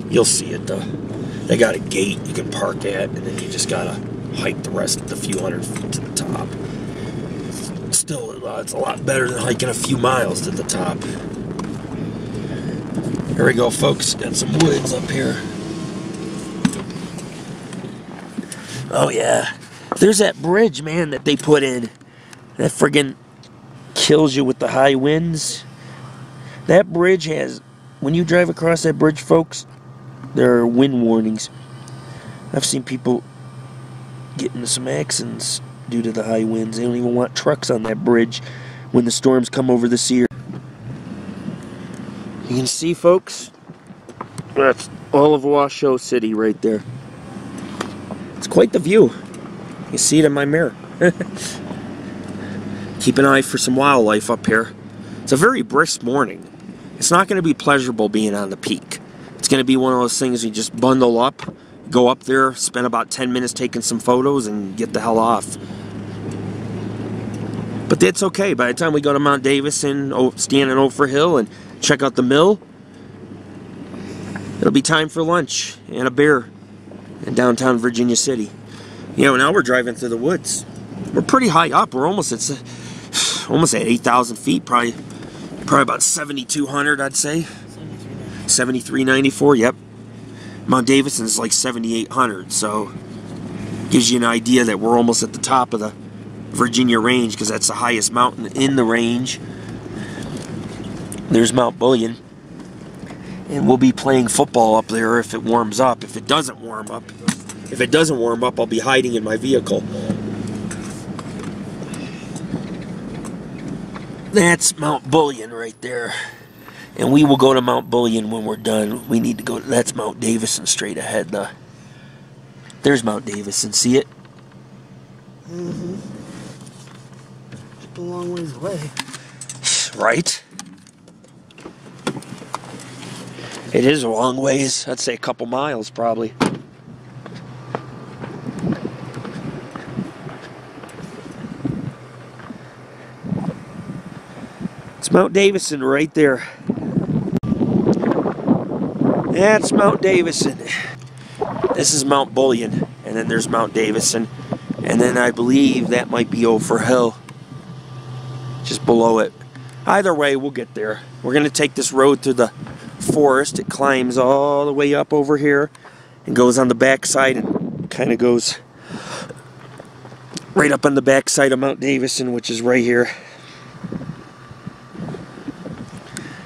You'll see it though. They got a gate you can park at, and then you just gotta hike the rest of the few hundred feet to the top. Still, it's a lot better than hiking a few miles to the top. Here we go, folks. Got some woods up here. Oh yeah, There's that bridge, man, that they put in. That friggin' kills you with the high winds. That bridge has, when you drive across that bridge, folks, there are wind warnings. I've seen people get into some accidents due to the high winds. They don't even want trucks on that bridge when the storms come over the sea. You can see, folks, that's all of Washoe City right there. It's quite the view. You can see it in my mirror. Keep an eye for some wildlife up here. It's a very brisk morning. It's not going to be pleasurable being on the peak. It's going to be one of those things you just bundle up, go up there, spend about 10 minutes taking some photos, and get the hell off. But that's okay. By the time we go to Mount Davidson, stand in Ophir Hill, and check out the mill, it'll be time for lunch and a beer in downtown Virginia City. You know, now we're driving through the woods. We're pretty high up. We're almost at 8,000 feet, probably about 7,200, I'd say. 7,394, yep. Mount Davidson is like 7,800, so gives you an idea that we're almost at the top of the Virginia range, because that's the highest mountain in the range. There's Mount Bullion, and we'll be playing football up there if it warms up. If it doesn't warm up, I'll be hiding in my vehicle. That's Mount Bullion right there. And we will go to Mount Bullion when we're done. We need to go. That's Mount Davidson straight ahead. There's Mount Davidson. See it? Mm-hmm. Just a long ways away. Right? It is a long ways. I'd say a couple miles probably. It's Mount Davidson right there. That's Mount Davidson. This is Mount Bullion, and then there's Mount Davidson, and then I believe that might be Ophir Hill, just below it. Either way, we'll get there. We're going to take this road through the forest. It climbs all the way up over here and goes on the backside and kind of goes right up on the backside of Mount Davidson, which is right here.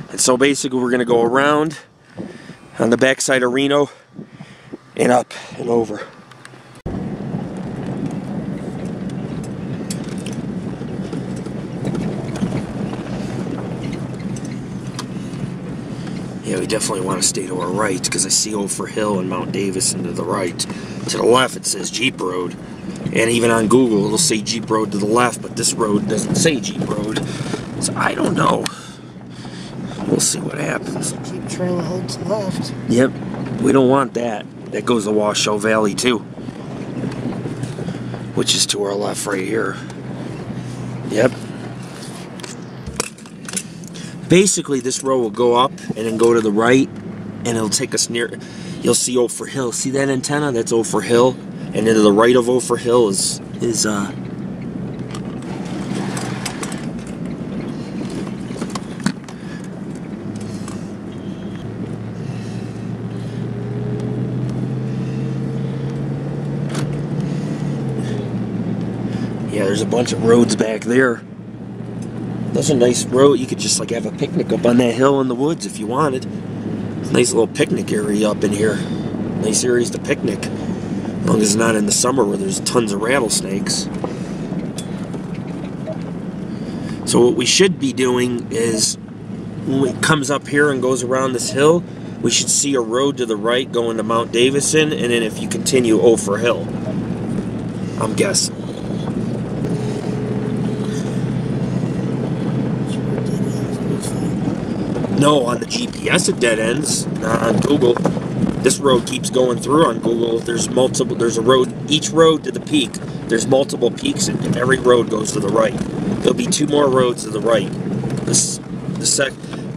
And so basically we're going to go around on the backside of Reno and up and over. Yeah, we definitely want to stay to our right, because I see Ophir Hill and Mount Davidson to the right. To the left it says Jeep Road, and even on Google it'll say Jeep Road to the left, but this road doesn't say Jeep Road. So I don't know. We'll see what happens. Jeep trailhead to the left. Yep, we don't want that. That goes to Washoe Valley too, which is to our left right here. Yep. Basically, this road will go up and then go to the right, and it'll take us near. You'll see Ophir Hill. See that antenna? That's Ophir Hill, and then to the right of Ophir Hill is yeah, there's a bunch of roads back there. That's a nice road. You could just like have a picnic up on that hill in the woods if you wanted. It's a nice little picnic area up in here. Nice areas to picnic. As long as it's not in the summer where there's tons of rattlesnakes. So what we should be doing is, when it comes up here and goes around this hill, we should see a road to the right going to Mount Davidson, and then if you continue Ophir Hill. I'm guessing. No, on the GPS it dead ends, not on Google. This road keeps going through on Google. There's a road, each road to the peak, there's multiple peaks, and every road goes to the right. There'll be two more roads to the right.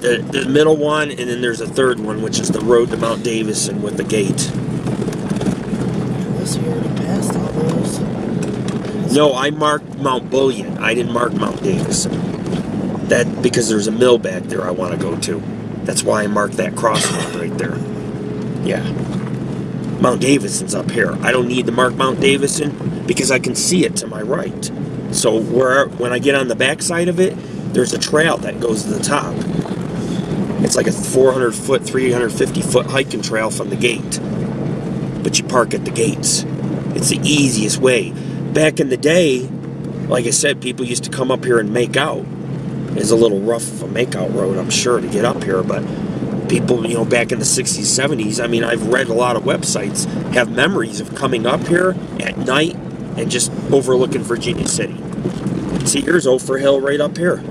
The middle one, and then there's a third one, which is the road to Mount Davidson with the gate. Unless we already passed all those. No, I marked Mount Bullion. I didn't mark Mount Davidson. That because there's a mill back there I want to go to. That's why I marked that crossroad right there. Yeah. Mount Davidson's up here. I don't need to mark Mount Davidson because I can see it to my right. So when I get on the back side of it, there's a trail that goes to the top. It's like a 400-foot, 350-foot hiking trail from the gate. But you park at the gates. It's the easiest way. Back in the day, like I said, people used to come up here and make out. It's a little rough of a makeout road, I'm sure, to get up here, but people, you know, back in the 60s, 70s, I mean, I've read a lot of websites, have memories of coming up here at night and just overlooking Virginia City. See, here's Ophir Hill right up here.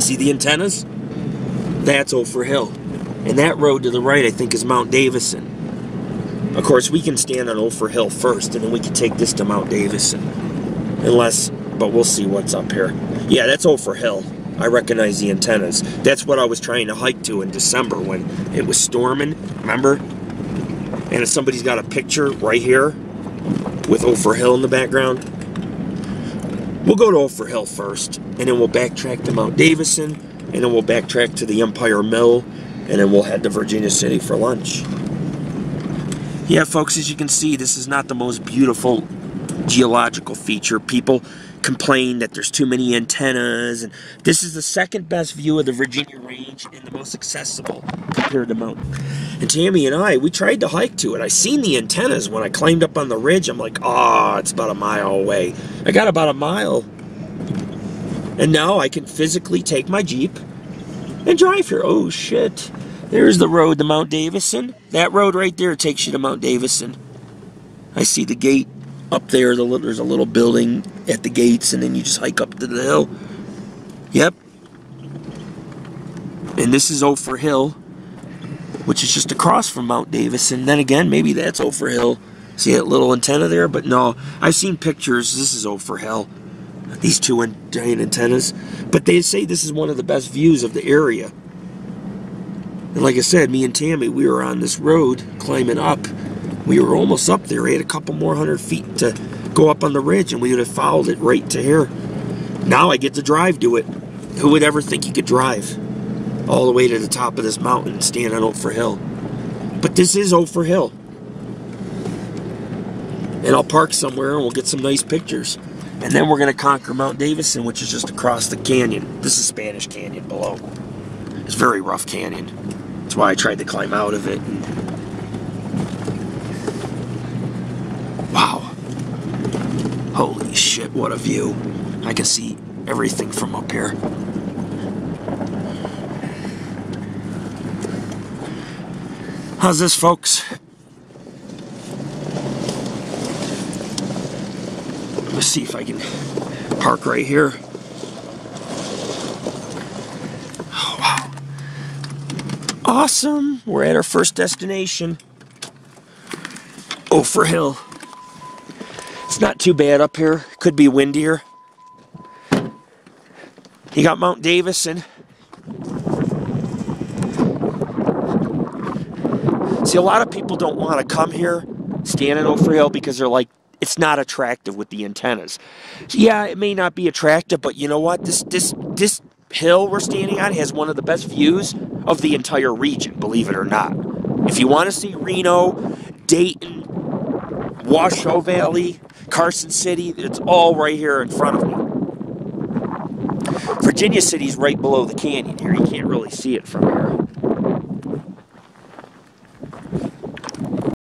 See the antennas? That's Ophir Hill. And that road to the right, I think, is Mount Davidson. Of course, we can stand on Ophir Hill first, and then we can take this to Mount Davidson. But we'll see what's up here. Yeah, that's Ophir Hill. I recognize the antennas. That's what I was trying to hike to in December when it was storming, remember? And if somebody's got a picture right here with Ophir Hill in the background, we'll go to Ophir Hill first, and then we'll backtrack to Mount Davidson, and then we'll backtrack to the Empire Mill, and then we'll head to Virginia City for lunch. Yeah, folks, as you can see, this is not the most beautiful geological feature. People complain that there's too many antennas, and this is the second best view of the Virginia Range and the most accessible compared to Mount. And Tammy and I, we tried to hike to it. I seen the antennas when I climbed up on the ridge. I'm like, oh, it's about a mile away. I got about a mile, and now I can physically take my Jeep and drive here. Oh shit, there's the road to Mount Davidson. That road right there takes you to Mount Davidson. I see the gate up there. There's a little building at the gates, and then you just hike up to the hill. Yep. And this is Ophir Hill, which is just across from Mount Davidson. Then again, maybe that's Ophir Hill. See that little antenna there? But no, I've seen pictures. This is Ophir Hill. These two giant antennas. But they say this is one of the best views of the area. And like I said, me and Tammy, we were on this road climbing up. We were almost up there. We had a couple more 100 feet to go up on the ridge, and we would have followed it right to here. Now I get to drive to it. Who would ever think you could drive all the way to the top of this mountain and stand on Ophir Hill? But this is Ophir Hill. And I'll park somewhere, and we'll get some nice pictures. And then we're going to conquer Mount Davidson, which is just across the canyon. This is Spanish Canyon below. It's a very rough canyon. That's why I tried to climb out of it. Wow. Holy shit, what a view. I can see everything from up here. How's this, folks? Let's see if I can park right here. Oh, wow. Awesome. We're at our first destination. Ophir Hill. It's not too bad up here. Could be windier. You got Mount Davidson. See, a lot of people don't want to come here, stand in Ophir Hill, because they're like, it's not attractive with the antennas. Yeah, it may not be attractive, but you know what? This hill we're standing on has one of the best views of the entire region, believe it or not. If you want to see Reno, Dayton, Washoe Valley, Carson City, it's all right here in front of me. Virginia City's right below the canyon here. You can't really see it from here.